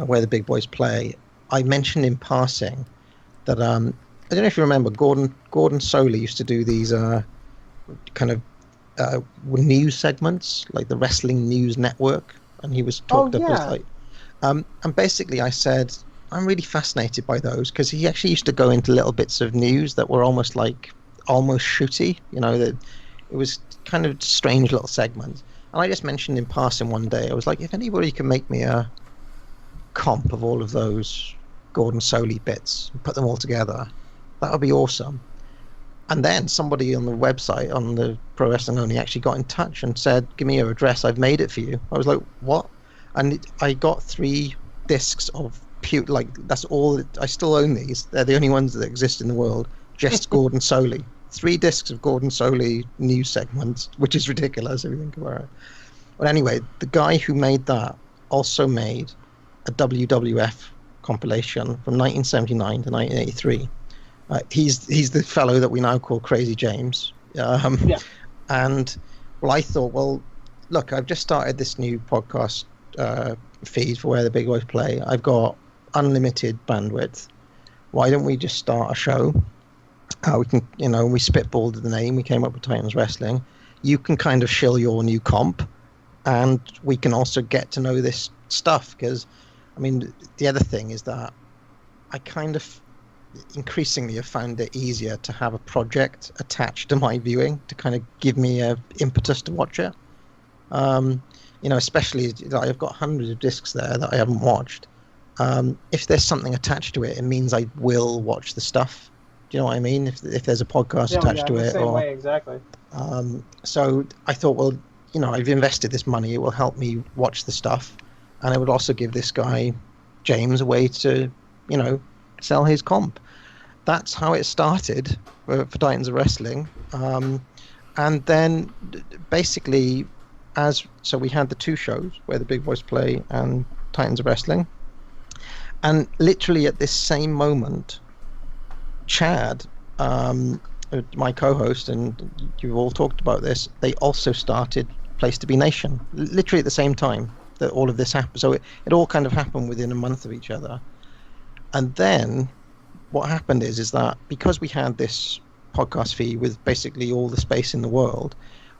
Where the Big Boys Play, I mentioned in passing that I don't know if you remember, Gordon Soley used to do these kind of news segments, like the Wrestling News Network, and he was talked up as like, and basically I said, I'm really fascinated by those, because he actually used to go into little bits of news that were almost shooty, you know, that it was kind of strange little segments. And I just mentioned in passing one day, I was like, if anybody can make me a comp of all of those Gordon Soley bits and put them all together, that would be awesome. And then somebody on the website, on the Pro Wrestling Only, actually got in touch and said, give me your address, I've made it for you. I was like, what? And I got 3 discs of like, that's all, I still own these. They're the only ones that exist in the world. Just Gordon Soley. 3 discs of Gordon Soley news segments, which is ridiculous if you think about it. But anyway, the guy who made that also made a WWF compilation from 1979 to 1983. He's the fellow that we now call Crazy James. And well, I thought, well, look, I've just started this new podcast feed for Where the Big Boys Play. I've got unlimited bandwidth. Why don't we just start a show? We can, you know, we spitballed the name. We came up with Titans Wrestling. You can kind of shill your new comp, and we can also get to know this stuff. Because, I mean, the other thing is that I kind of increasingly have found it easier to have a project attached to my viewing to kind of give me a impetus to watch it. You know, especially I've got hundreds of discs there that I haven't watched. If there's something attached to it, it means I will watch the stuff. Do you know what I mean? If there's a podcast attached to it, same way, exactly. So I thought, well, you know, I've invested this money. It will help me watch the stuff, and it would also give this guy James a way to, you know, sell his comp. That's how it started for Titans of Wrestling, and then basically, so we had the 2 shows, Where the Big Boys Play and Titans of Wrestling, and literally at this same moment, Chad, my co-host, and you've all talked about this, they also started Place to Be Nation, literally at the same time that all of this happened. So it all kind of happened within a month of each other. And then what happened is that because we had this podcast feed with basically all the space in the world,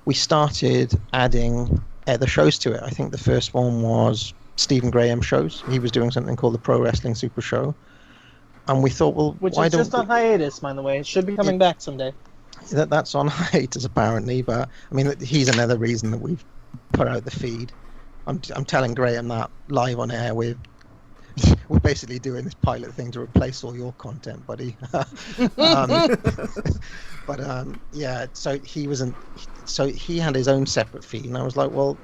we started adding other shows to it. I think the first one was Stephen Graham shows. He was doing something called the Pro Wrestling Super Show. And we thought, well, which why is just on hiatus, by the way. It should be coming back someday. That's on hiatus, apparently. But, I mean, he's another reason that we've put out the feed. I'm telling Graham that live on air. We're basically doing this pilot thing to replace all your content, buddy. Yeah, so he had his own separate feed, and I was like, well,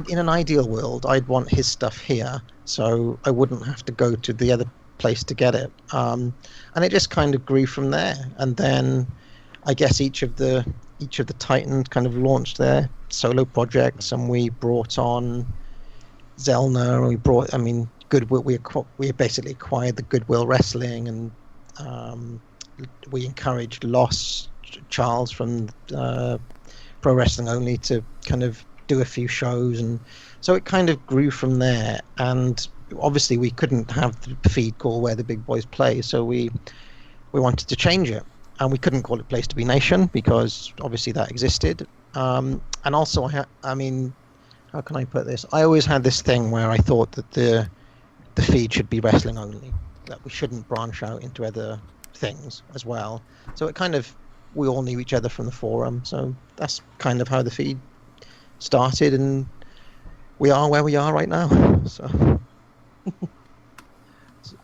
in an ideal world, I'd want his stuff here, so I wouldn't have to go to the other place to get it. And it just kind of grew from there. And then I guess each of the Titans kind of launched their solo projects, and we brought on Zellner, and we brought, I mean, Goodwill. We basically acquired the Goodwill Wrestling, and we encouraged Lost Charles from Pro Wrestling Only to kind of do a few shows, and so it kind of grew from there. And obviously we couldn't have the feed called Where the Big Boys Play, so we wanted to change it, and we couldn't call it Place to Be Nation because obviously that existed. And also, I mean, how can I put this? I always had this thing where I thought that the feed should be wrestling only, that we shouldn't branch out into other things as well. So it kind of, we all knew each other from the forum, so that's kind of how the feed started, and we are where we are right now. So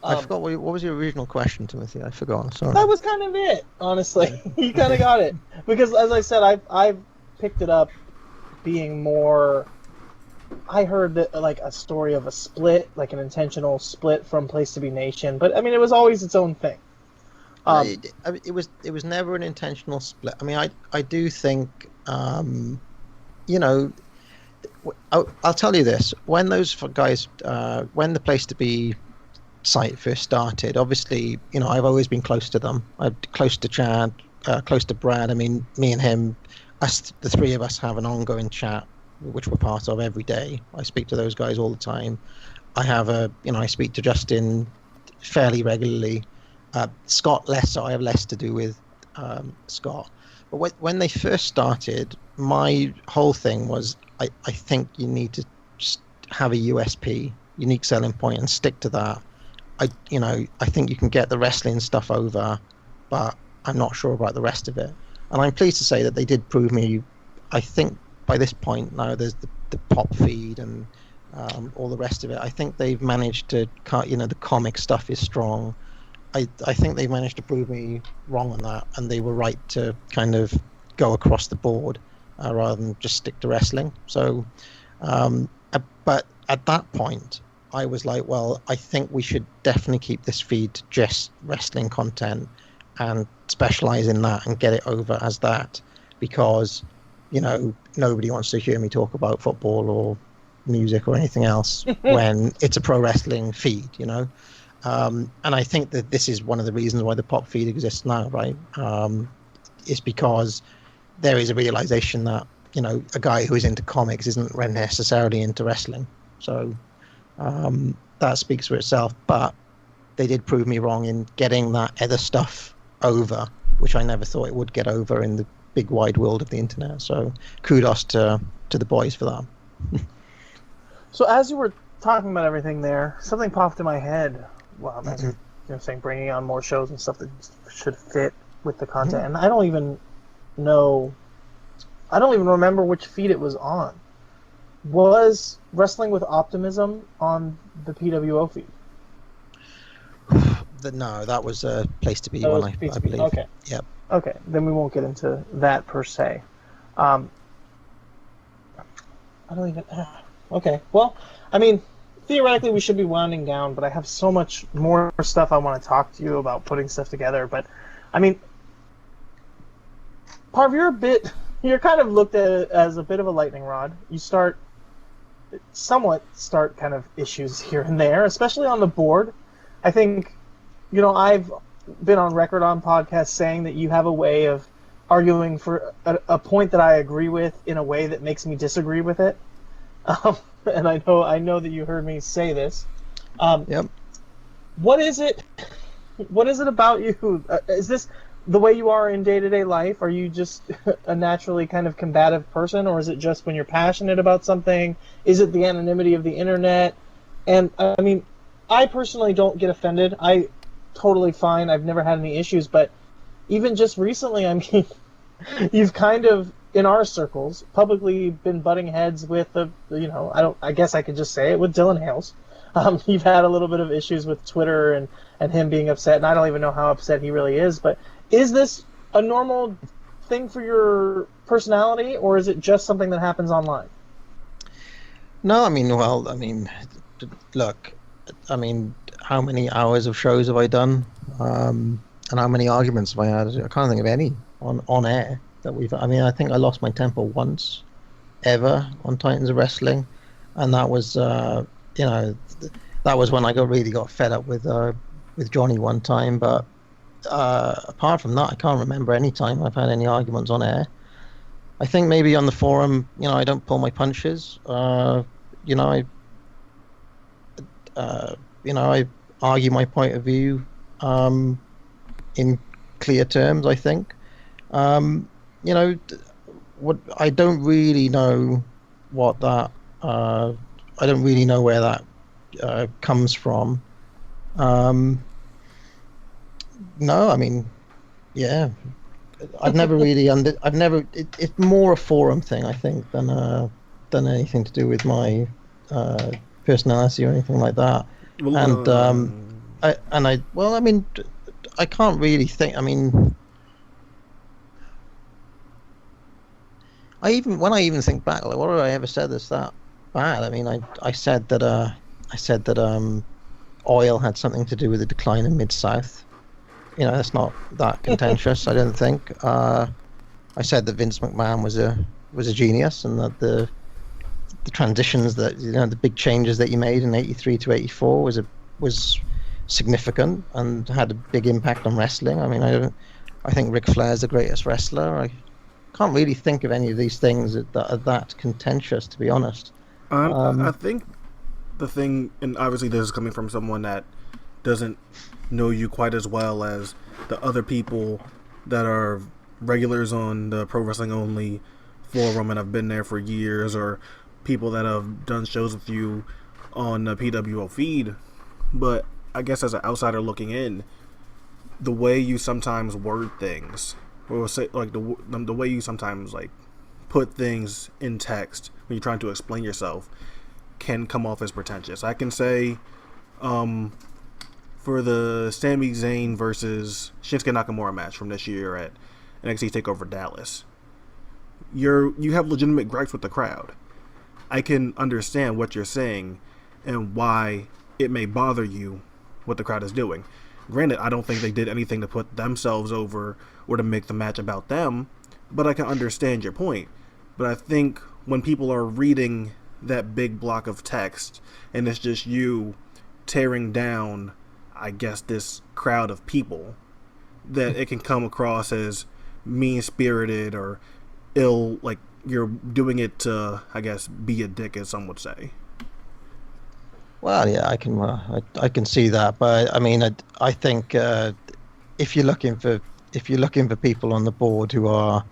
I forgot what was your original question, Timothy. I forgot. Sorry. That was kind of it, honestly. You kind of got it, because as I said, I've picked it up being more. I heard that like a story of a split, like an intentional split from Place to Be Nation, but I mean it was always its own thing. It was never an intentional split. I mean, I do think, you know, I'll tell you this: when those guys, when the Place to Be site first started, obviously, you know, I've always been close to them. I'm close to Chad, close to Brad. I mean, me and him, us, the three of us have an ongoing chat, which we're part of every day. I speak to those guys all the time. I speak to Justin fairly regularly. Scott less, so I have less to do with Scott. But when they first started, my whole thing was, I think you need to just have a USP, unique selling point, and stick to that. I think you can get the wrestling stuff over, but I'm not sure about the rest of it. And I'm pleased to say that they did prove me. I think by this point now, there's the pop feed and all the rest of it. I think they've managed to, the comic stuff is strong. I think they've managed to prove me wrong on that, and they were right to kind of go across the board rather than just stick to wrestling. So, but at that point, I was like, well, I think we should definitely keep this feed to just wrestling content and specialize in that and get it over as that, because, you know, nobody wants to hear me talk about football or music or anything else when it's a pro wrestling feed, you know. And I think that this is one of the reasons why the pop feed exists now, right? It's because there is a realization that, you know, a guy who is into comics isn't necessarily into wrestling. So that speaks for itself. But they did prove me wrong in getting that other stuff over, which I never thought it would get over in the big wide world of the internet. So kudos to the boys for that. So as you were talking about everything there, something popped in my head. Well, I'm saying bringing on more shows and stuff that should fit with the content. And I don't even remember which feed it was on. Was Wrestling with Optimism on the PWO feed? No, that was a Place to Be one, I believe. Okay. Yep. Okay, then we won't get into that per se. I don't even... Okay, well, I mean, theoretically we should be winding down, but I have so much more stuff I want to talk to you about putting stuff together. But, I mean, Parv, you're kind of looked at it as a bit of a lightning rod. You start kind of issues here and there, especially on the board. I think, you know, I've been on record on podcasts saying that you have a way of arguing for a point that I agree with in a way that makes me disagree with it. And I know that you heard me say this. Yep. What is it about you? Is this the way you are in day-to-day life? Are you just a naturally kind of combative person, or is it just when you're passionate about something? Is it the anonymity of the internet? And I mean, I personally don't get offended. I totally fine. I've never had any issues, but even just recently, I mean, you've kind of, in our circles, publicly been butting heads with I guess I could just say it, with Dylan Hales. You've had a little bit of issues with Twitter and him being upset, and I don't even know how upset he really is, but is this a normal thing for your personality, or is it just something that happens online? No, look, how many hours of shows have I done? And how many arguments have I had? I can't think of any on air that we've... I think I lost my temper once ever on Titans of Wrestling, and that was that was when I really got fed up with Johnny one time. But apart from that, I can't remember any time I've had any arguments on air. I think maybe on the forum, I don't pull my punches. I argue my point of view in clear terms. I think, what I don't really know what that. I don't really know where that comes from. No, I mean, yeah, I've never really it's more a forum thing, I think, than anything to do with my personality or anything like that. Well, I can't really think. I mean, when I even think back, like, what have I ever said that's that bad? I mean, I said that oil had something to do with the decline in Mid-South. That's not that contentious, I don't think. I said that Vince McMahon was a genius, and that the transitions that the big changes that he made in '83 to '84 was significant and had a big impact on wrestling. I mean, I think Ric Flair's the greatest wrestler. I can't really think of any of these things that are that contentious, to be honest. I think the thing, and obviously this is coming from someone that doesn't know you quite as well as the other people that are regulars on the Pro Wrestling Only forum and have been there for years, or people that have done shows with you on the PWO feed. But I guess as an outsider looking in, the way you sometimes word things, or say like the way you sometimes like put things in text when you're trying to explain yourself, can come off as pretentious. I can say, for the Sami Zayn versus Shinsuke Nakamura match from this year at NXT TakeOver Dallas, you have legitimate gripes with the crowd. I can understand what you're saying and why it may bother you what the crowd is doing. Granted, I don't think they did anything to put themselves over or to make the match about them, but I can understand your point. But I think when people are reading that big block of text and it's just you tearing down, I guess, this crowd of people, that it can come across as mean-spirited or ill, like you're doing it to, I guess, be a dick, as some would say. Well, yeah, I can see that, but I mean, I think if you're looking for people on the board who are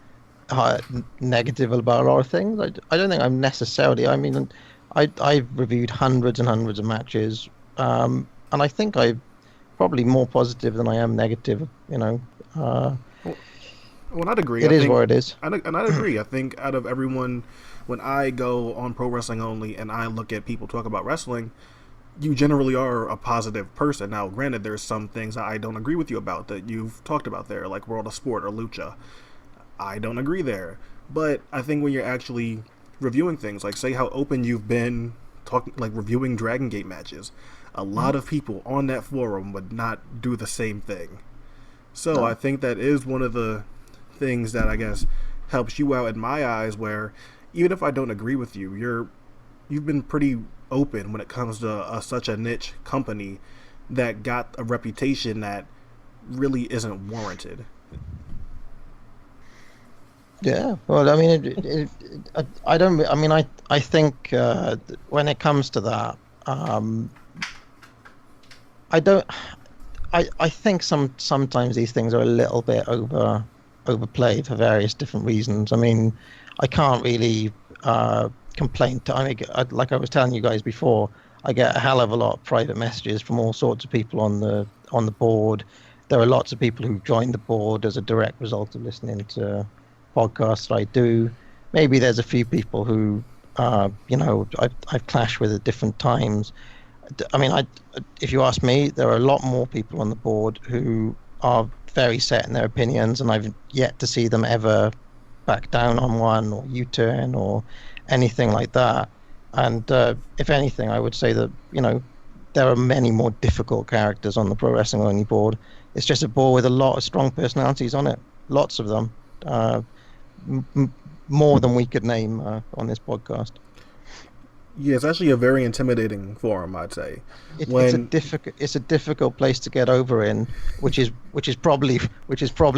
negative about a lot of things, I don't think I'm necessarily. I mean, I've reviewed hundreds and hundreds of matches, and I think I'm probably more positive than I am negative. Well, I'd agree. It is what it is. I'd agree. I think out of everyone, when I go on Pro Wrestling Only and I look at people talk about wrestling, you generally are a positive person. Now, granted, there's some things I don't agree with you about that you've talked about there, like World of Sport or Lucha. I don't agree there. But I think when you're actually reviewing things, like say how open you've been talking, like reviewing Dragon Gate matches, a lot of people on that forum would not do the same thing. So no. I think that is one of the things that I guess helps you out in my eyes, where even if I don't agree with you, you've been pretty open when it comes to such a niche company that got a reputation that really isn't warranted. Yeah, well, I mean, I don't. I mean, I think when it comes to that, I don't. I think sometimes these things are a little bit overplayed for various different reasons. I mean, I can't really complain. Like I was telling you guys before, I get a hell of a lot of private messages from all sorts of people on the board. There are lots of people who joined the board as a direct result of listening to podcasts that I do. Maybe there's a few people who, I've clashed with at different times. I mean, if you ask me, there are a lot more people on the board who are very set in their opinions, and I've yet to see them ever back down on one or U-turn or anything like that. And if anything, I would say that, there are many more difficult characters on the Pro Wrestling Only board. It's just a board with a lot of strong personalities on it. Lots of them. More than we could name on this podcast. Yeah, it's actually a very intimidating forum, I'd say. It's a difficult place to get over in, which is probably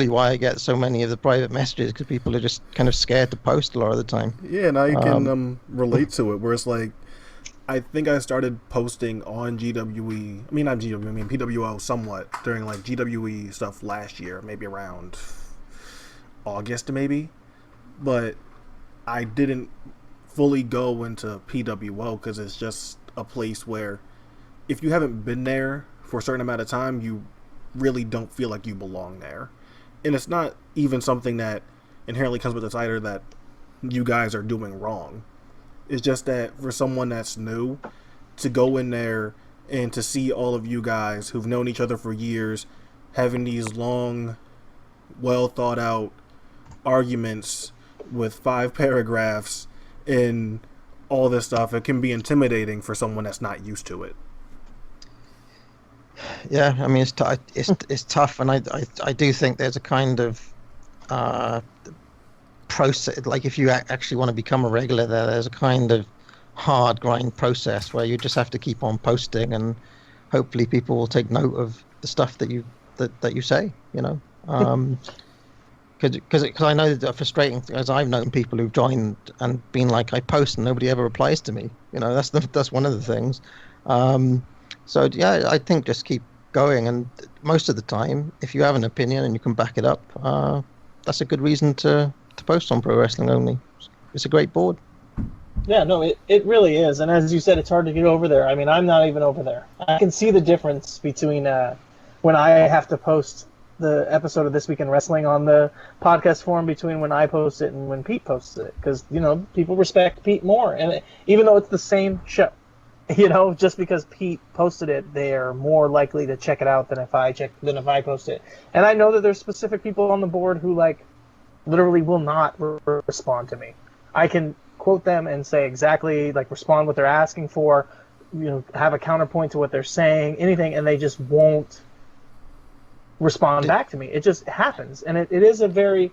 why I get so many of the private messages, because people are just kind of scared to post a lot of the time. Yeah, and I can relate to it, where it's like, I think I started posting on PWO somewhat during like GWE stuff last year, maybe around August maybe, but I didn't fully go into PWO because it's just a place where if you haven't been there for a certain amount of time, you really don't feel like you belong there. And it's not even something that inherently comes with the title that you guys are doing wrong. It's just that for someone that's new, to go in there and to see all of you guys who've known each other for years having these long, well thought out arguments with 5 paragraphs and all this stuff, it can be intimidating for someone that's not used to it. Yeah, I mean, it's tough, and I do think there's a kind of process, like if you actually want to become a regular there's a kind of hard grind process where you just have to keep on posting, and hopefully people will take note of the stuff that you say, because I know that frustrating, as I've known people who've joined and been like, I post and nobody ever replies to me, that's one of the things. So yeah, I think just keep going, and most of the time if you have an opinion and you can back it up, that's a good reason to post on Pro Wrestling Only. It's a great board. Yeah, no, it really is. And as you said, it's hard to get over there. I mean, I'm not even over there. I can see the difference between when I have to post the episode of This Week in Wrestling on the podcast forum between when I post it and when Pete posts it. Because, people respect Pete more. And even though it's the same show, just because Pete posted it, they are more likely to check it out than if I post it. And I know that there's specific people on the board who, literally will not respond to me. I can quote them and say exactly, respond what they're asking for, have a counterpoint to what they're saying, anything, and they just won't respond back to me. It just happens. And it is a very,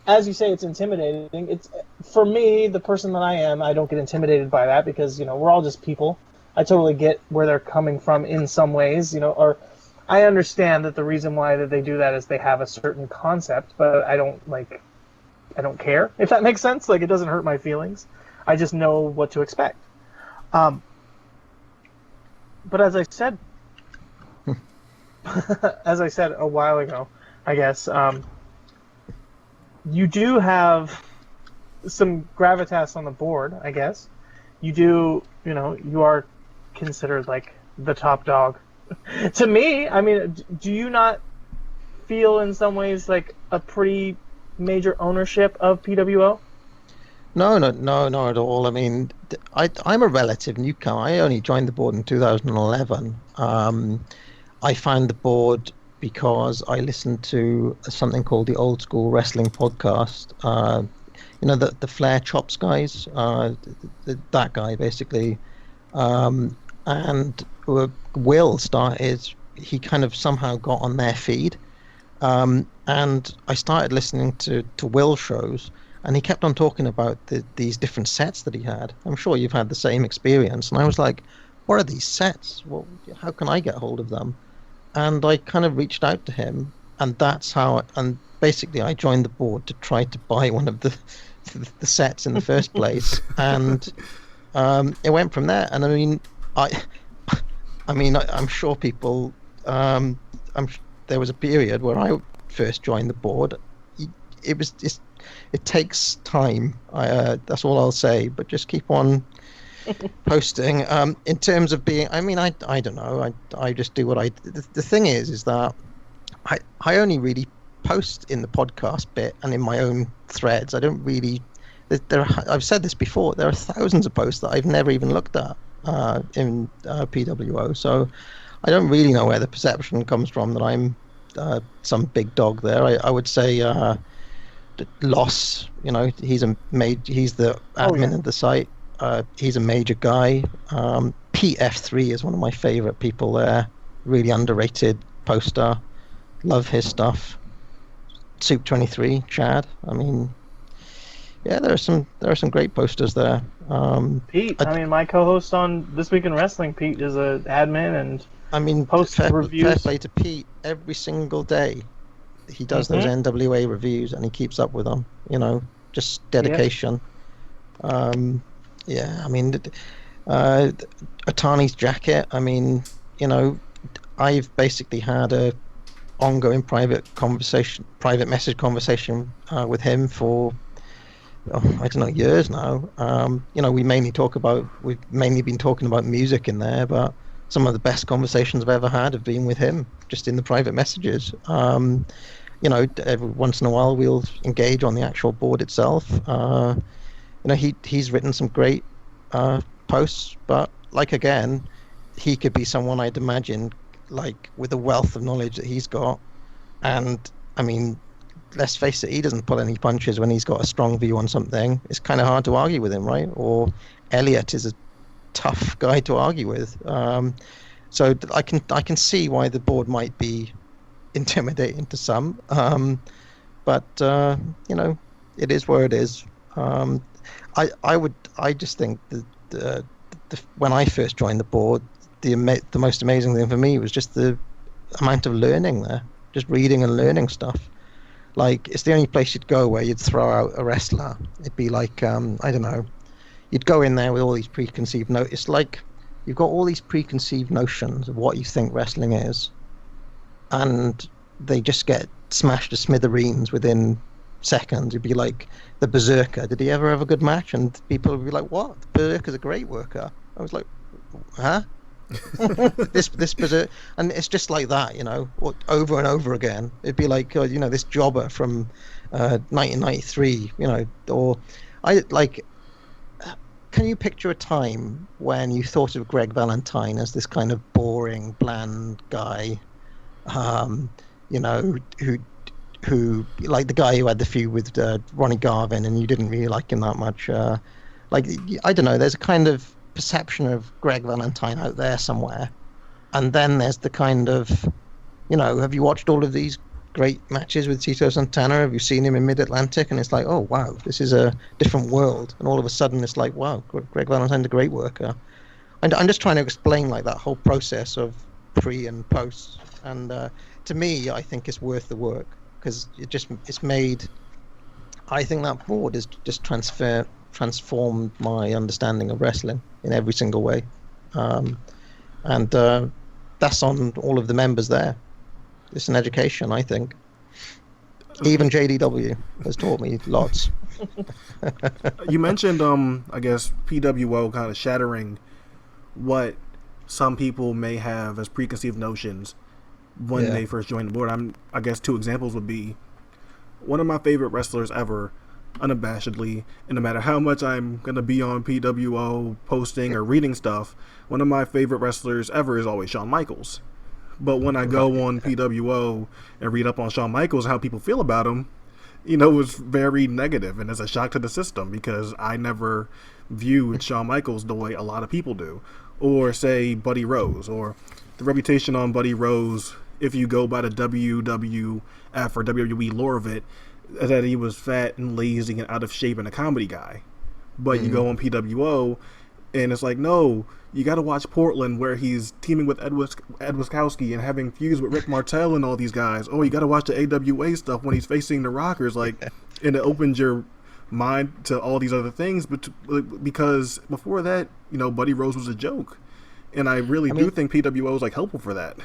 as you say, it's intimidating. It's, for me, the person that I am, I don't get intimidated by that because, we're all just people. I totally get where they're coming from in some ways, or I understand that the reason why that they do that is they have a certain concept, but I don't care, if that makes sense. It doesn't hurt my feelings. I just know what to expect. But as I said, a while ago, I guess, you do have some gravitas on the board, I guess. You do, you are considered the top dog. To me, I mean, do you not feel in some ways like a pretty major ownership of PWO? No, not at all. I mean, I'm a relative newcomer. I only joined the board in 2011. I found the board because I listened to something called the Old School Wrestling Podcast. The Flair Chops guys, that guy basically. And Will started, he kind of somehow got on their feed. And I started listening to Will's shows, and he kept on talking about these different sets that he had. I'm sure you've had the same experience. And I was like, what are these sets? Well, how can I get hold of them? And I kind of reached out to him, and that's how. And basically, I joined the board to try to buy one of the sets in the first place, and it went from there. And I mean, I'm sure people. There was a period where I first joined the board. It takes time. That's all I'll say. But just keep on posting. In terms of being, I don't know. I just do what I. The thing is that I only really post in the podcast bit and in my own threads. I don't really. I've said this before. There are thousands of posts that I've never even looked at in PWO. So I don't really know where the perception comes from that I'm some big dog there. I would say Loss. He's the admin of the site. He's a major guy. PF3 is one of my favorite people there. Really underrated poster. Love his stuff. Soup 23, Chad. I mean, Yeah, there are some great posters there. Pete, I mean, my co-host on This Week in Wrestling, Pete, is a admin and I mean, posts fair reviews. play to Pete. Every single day, he does those NWA reviews, and he keeps up with them. You know, just dedication. Yeah, I mean, Atani's jacket. I mean, you know, I've basically had a ongoing private message conversation with him for I don't know, years now. You know, we've mainly been talking about music in there, but some of the best conversations I've ever had have been with him, just in the private messages. You know, every once in a while we'll engage on the actual board itself. You know, he's written some great posts, but like again, he could be someone I'd imagine like with the wealth of knowledge that he's got, and I mean, let's face it, he doesn't pull any punches when he's got a strong view on something. It's kind of hard to argue with him, right? Or Elliot is a tough guy to argue with. So I can see why the board might be intimidating to some. But you know, it is where it is. I just think that when I first joined the board, the most amazing thing for me was just the amount of learning there, just reading and learning stuff. Like, it's the only place you'd go where you'd throw out a wrestler. It'd be like, I don't know, you'd go in there with all these preconceived notions. It's like you've got all these preconceived notions of what you think wrestling is, and they just get smashed to smithereens within seconds. You'd be like, the Berserker, did he ever have a good match? And people would be like, what? The Berserker's a great worker. I was like, huh? this Berserker, and it's just like that, you know, over and over again. It'd be like, you know, this jobber from 1993, you know, or I like. Can you picture a time when you thought of Greg Valentine as this kind of boring, bland guy, you know, who like the guy who had the feud with Ronnie Garvin, and you didn't really like him that much? Like, I don't know. There's a kind of perception of Greg Valentine out there somewhere, and then there's the kind of, you know, have you watched all of these great matches with Tito Santana? Have you seen him in Mid-Atlantic? And it's like, oh wow, this is a different world. And all of a sudden it's like, wow, Greg Valentine's a great worker. And I'm just trying to explain like that whole process of pre and post, and to me I think it's worth the work, because it's made, I think that board has just transformed my understanding of wrestling in every single way, and that's on all of the members there. It's an education, I think. Even JDW has taught me lots. You mentioned, I guess, PWO kind of shattering what some people may have as preconceived notions when they first joined the board. I guess two examples would be one of my favorite wrestlers ever, unabashedly, and no matter how much I'm going to be on PWO posting or reading stuff, one of my favorite wrestlers ever is always Shawn Michaels. But when I go on PWO and read up on Shawn Michaels, how people feel about him, you know, it's very negative, and it's a shock to the system, because I never viewed Shawn Michaels the way a lot of people do. Or say Buddy Rose, or the reputation on Buddy Rose, if you go by the WWF or WWE lore of it, that he was fat and lazy and out of shape and a comedy guy. But you go on PWO and it's like, no, you got to watch Portland, where he's teaming with Ed Wiskowski and having feuds with Rick Martel and all these guys. Oh, you got to watch the AWA stuff when he's facing the Rockers. Like, and it opens your mind to all these other things. But because before that, you know, Buddy Rose was a joke, and I do think PWO is like helpful for that.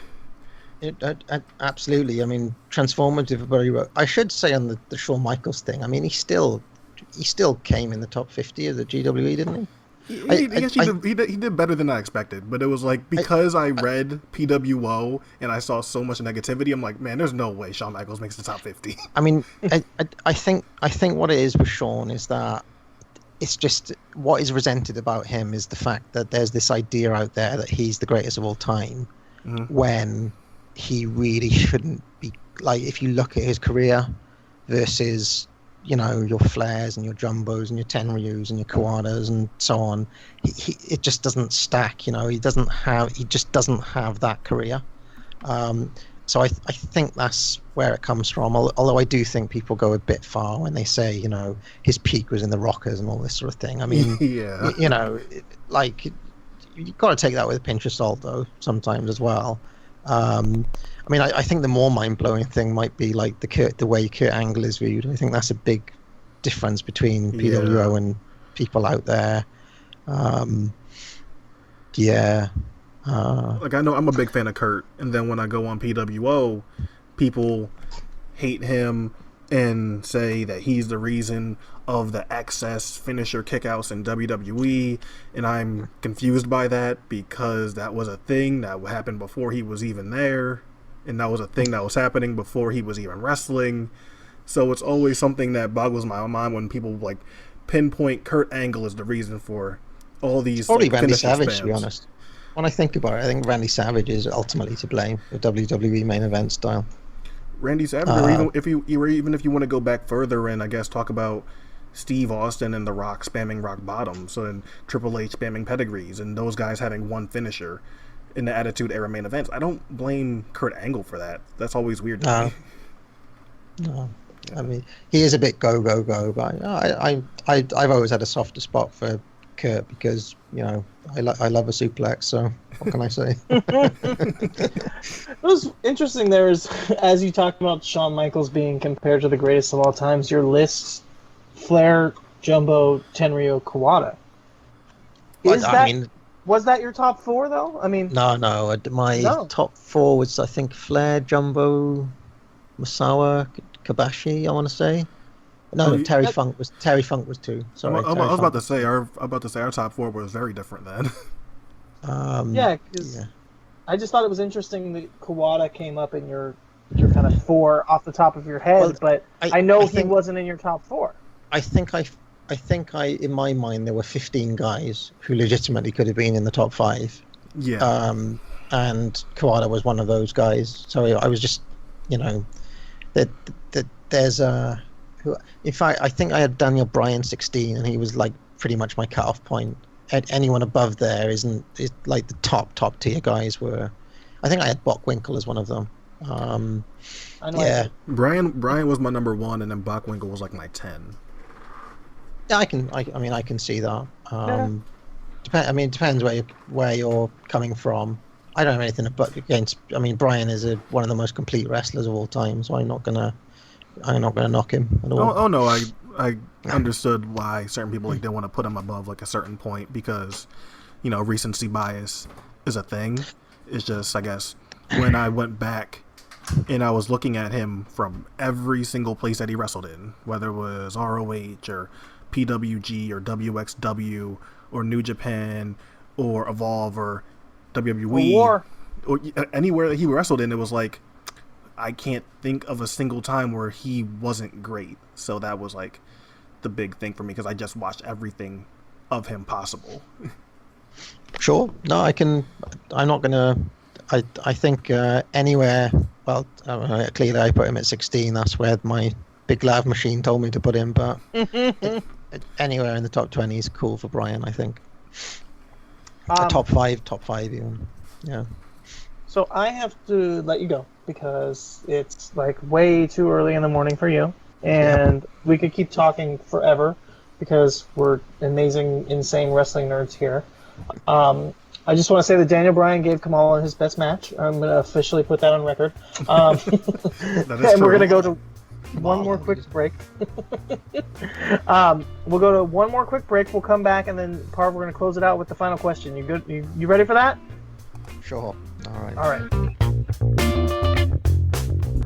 Absolutely. I mean, transformative for Buddy Rose. I should say on the Shawn Michaels thing, I mean, he still came in the top 50 of the GWE, didn't he? He did better than I expected, but it was like, because I read PWO and I saw so much negativity, I'm like, man, there's no way Shawn Michaels makes the top 50. I mean, I think what it is with Shawn is that it's just, what is resented about him is the fact that there's this idea out there that he's the greatest of all time, when he really shouldn't be. Like, if you look at his career versus, you know, your Flairs and your Jumbos and your Tenryus and your Kawadas and so on, it just doesn't stack. You know, he just doesn't have that career. So I think that's where it comes from. Although I do think people go a bit far when they say, you know, his peak was in the Rockers and all this sort of thing. I mean, Yeah. you know, like you've got to take that with a pinch of salt, though, sometimes as well. I mean, I think the more mind-blowing thing might be like the way Kurt Angle is viewed. I think that's a big difference between PWO and people out there. Like, I know I'm a big fan of Kurt, and then when I go on PWO, people hate him and say that he's the reason of the excess finisher kickouts in WWE, and I'm confused by that because that was a thing that happened before he was even there, and that was a thing that was happening before he was even wrestling. So it's always something that boggles my mind when people like pinpoint Kurt Angle as the reason for all these. Probably like, Randy finisher Savage, spams. to be honest. When I think about it, I think Randy Savage is ultimately to blame for WWE main event style. Randy Savage, or even if you want to go back further and I guess talk about Steve Austin and The Rock spamming rock bottoms, and Triple H spamming pedigrees, and those guys having one finisher in the Attitude Era main events. I don't blame Kurt Angle for that. That's always weird to me. No, I mean he is a bit go, but I've always had a softer spot for Kurt because, you know, I love a suplex, so what can I say? It was interesting there is, as you talked about Shawn Michaels being compared to the greatest of all times, your lists Flair, Jumbo, Tenryu, Kawada. Was that your top four, though? I mean... No. My top four was, I think, Flair, Jumbo, Masawa, Kabashi, I want to say. No, Terry Funk was two. Sorry, I was about to say our top four was very different then. Because I just thought it was interesting that Kawada came up in your kind of four off the top of your head, but I know he wasn't in your top four. I think in my mind there were 15 guys who legitimately could have been in the top five. Yeah. And Kawada was one of those guys. So I was just, you know, that there's a. In fact, I think I had Daniel Bryan 16, and he was like pretty much my cut-off point. Anyone above there is like the top tier guys were. I think I had Bockwinkel as one of them. Brian was my number one, and then Bockwinkel was like my 10. Yeah, I can see that. It depends where you're coming from. I don't have anything against. I mean, Brian is one of the most complete wrestlers of all time, so I'm not gonna knock him at all. Oh no, I understood why certain people like didn't want to put him above like a certain point because, you know, recency bias is a thing. It's just, I guess, when I went back and I was looking at him from every single place that he wrestled in, whether it was ROH or PWG or WXW or New Japan or Evolve or WWE or anywhere that he wrestled in, it was like, I can't think of a single time where he wasn't great. So that was like the big thing for me because I just watched everything of him possible. Sure. No, I'm not gonna. I think anywhere. Well, clearly I put him at 16. That's where my big lav machine told me to put him. But anywhere in the top 20 is cool for Brian, I think. Top five even. Yeah. So I have to let you go because it's like way too early in the morning for you, and we could keep talking forever because we're amazing, insane wrestling nerds here. I just want to say that Daniel Bryan gave Kamala his best match. I'm going to officially put that on record. And we're going to go to one more quick break. We'll go to one more quick break. We'll come back, and then Parv, we're going to close it out with the final question. You good? You ready for that? Sure. All right.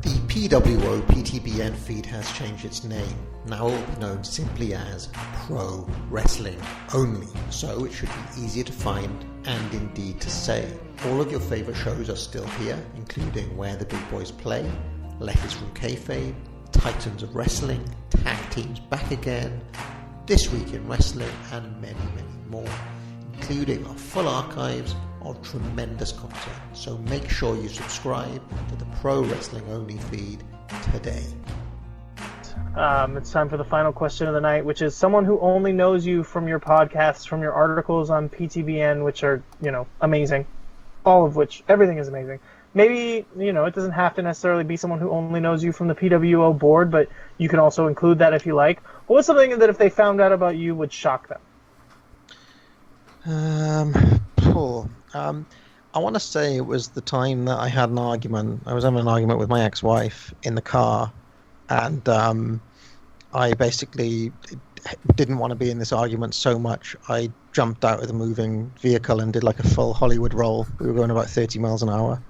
The PWO PTBN feed has changed its name. Now it will be known simply as Pro Wrestling Only, so it should be easier to find and indeed to say. All of your favourite shows are still here, including Where the Big Boys Play, Letters from Kayfabe, Titans of Wrestling, Tag Teams Back Again, This Week in Wrestling, and many, many more, including our full archives of tremendous content. So make sure you subscribe to the Pro Wrestling Only feed today. It's time for the final question of the night, which is someone who only knows you from your podcasts, from your articles on PTBN, which are, you know, amazing. All of which, everything is amazing. maybe, you know, it doesn't have to necessarily be someone who only knows you from the PWO board, but you can also include that if you like. What's something that if they found out about you would shock them? I want to say it was the time that I had an argument. I was having an argument with my ex-wife in the car, and I basically didn't want to be in this argument so much. I jumped out of the moving vehicle and did like a full Hollywood roll. We were going about 30 miles an hour.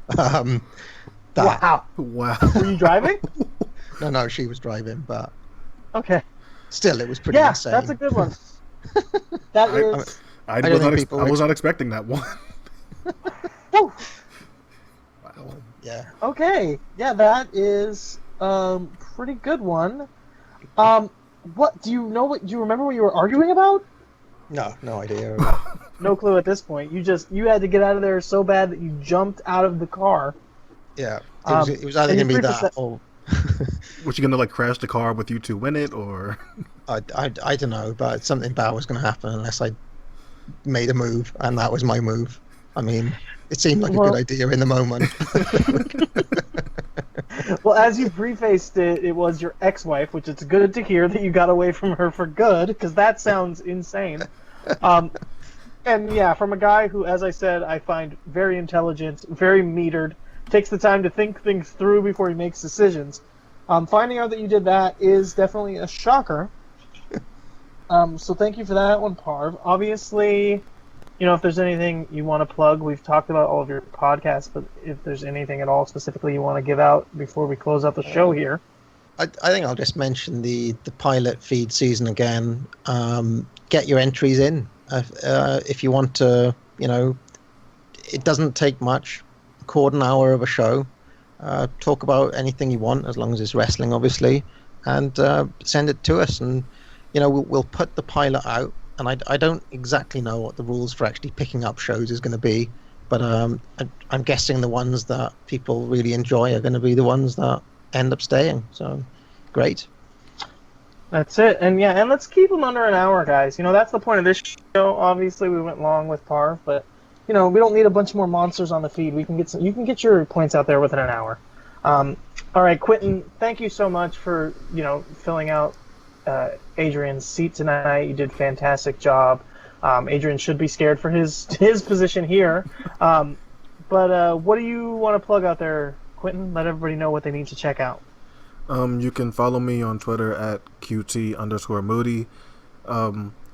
Wow. Were you driving? No, she was driving, but okay. Still, it was pretty insane. Yeah, that's a good one. That is... I was not expecting that one. Wow. Yeah. Okay. Yeah, that is pretty good one. What do you remember what you were arguing about? No idea. No clue at this point. You had to get out of there so bad that you jumped out of the car. Yeah. It was either going to be that or... Was you going to like crash the car with you two in it, or... I don't know, but something bad was going to happen unless I made a move, and that was my move. I mean, it seemed like a good idea in the moment. Well, as you prefaced it, it was your ex-wife, which it's good to hear that you got away from her for good, because that sounds insane. And yeah, from a guy who, as I said, I find very intelligent, very metered, takes the time to think things through before he makes decisions. Finding out that you did that is definitely a shocker. So thank you for that one, Parv. Obviously, you know, if there's anything you want to plug, we've talked about all of your podcasts, but if there's anything at all specifically you want to give out before we close out the show here. I think I'll just mention the pilot feed season again. Get your entries in. If you want to, you know, it doesn't take much. Record an hour of a show. Talk about anything you want, as long as it's wrestling, obviously, and send it to us. And, you know, we'll put the pilot out. And I don't exactly know what the rules for actually picking up shows is going to be, but I'm guessing the ones that people really enjoy are going to be the ones that end up staying. So, great. That's it. And yeah, and let's keep them under an hour, guys. You know, that's the point of this show. Obviously, we went long with Parv, but, you know, we don't need a bunch more monsters on the feed. We can get you can get your points out there within an hour. All right, Quentin, thank you so much for, you know, filling out Adrian's seat tonight. You did a fantastic job. Adrian should be scared for his position here. But what do you want to plug out there, Quentin? Let everybody know what they need to check out. You can follow me on Twitter at QT_Moody.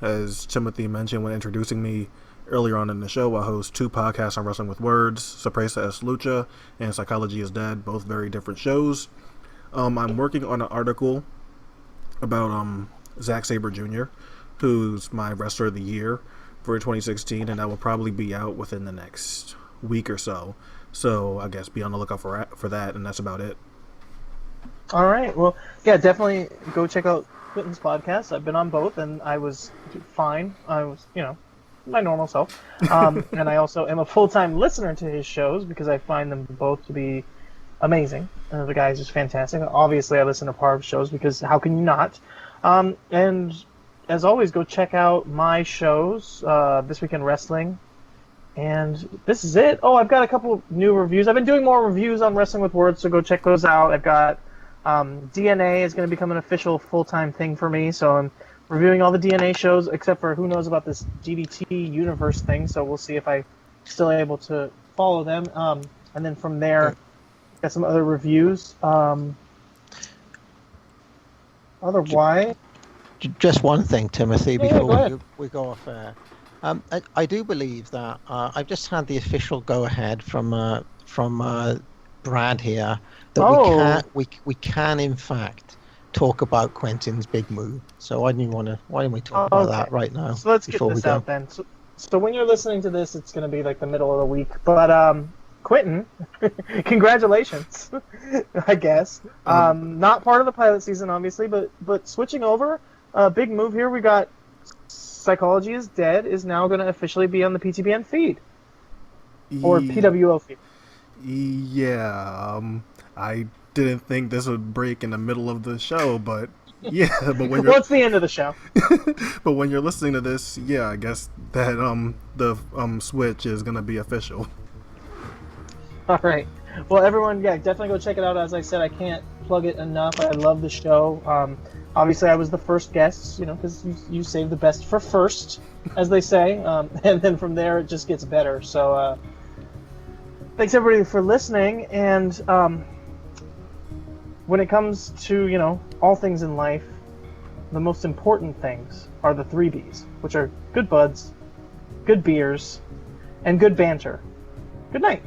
As Timothy mentioned when introducing me earlier on in the show, I host 2 podcasts on Wrestling with Words, Sorpresa es Lucha and Psychology is Dead, both very different shows. I'm working on an article about Zack Sabre Jr., who's my Wrestler of the Year for 2016, and that will probably be out within the next week or so. So I guess be on the lookout for that, and that's about it. All right. Well, yeah, definitely go check out Quentin's podcast. I've been on both, and I was fine. I was, you know, my normal self. And I also am a full-time listener to his shows because I find them both to be amazing. The guy's just fantastic. Obviously, I listen to Parv's shows because how can you not? And as always, go check out my shows, This Week in Wrestling. And this is it. Oh, I've got a couple new reviews. I've been doing more reviews on Wrestling with Words, so go check those out. I've got DNA is going to become an official full-time thing for me, so I'm reviewing all the DNA shows, except for who knows about this DDT universe thing, so we'll see if I'm still able to follow them. And then from there, got some other reviews. Otherwise... Just one thing, Timothy, before yeah, we go off air. I do believe that I've just had the official go-ahead from Brad here that we can in fact talk about Quentin's big move. So why don't we talk about that right now? So let's get this out then. So when you're listening to this, it's going to be like the middle of the week. But Quentin, congratulations, I guess. Not part of the pilot season, obviously, but switching over, big move here. We got Psychology is Dead is now going to officially be on the PTBN feed. Or PWO feed. Yeah, I didn't think this would break in the middle of the show, but yeah. But when well, it's the end of the show. But when you're listening to this, yeah, I guess that the switch is going to be official. All right. Well, everyone, yeah, definitely go check it out. As I said, I can't plug it enough. I love the show. Obviously, I was the first guest, because you save the best for first, as they say. And then from there, it just gets better. So thanks, everybody, for listening. And when it comes to, all things in life, the most important things are the 3 Bs, which are good buds, good beers, and good banter. Good night.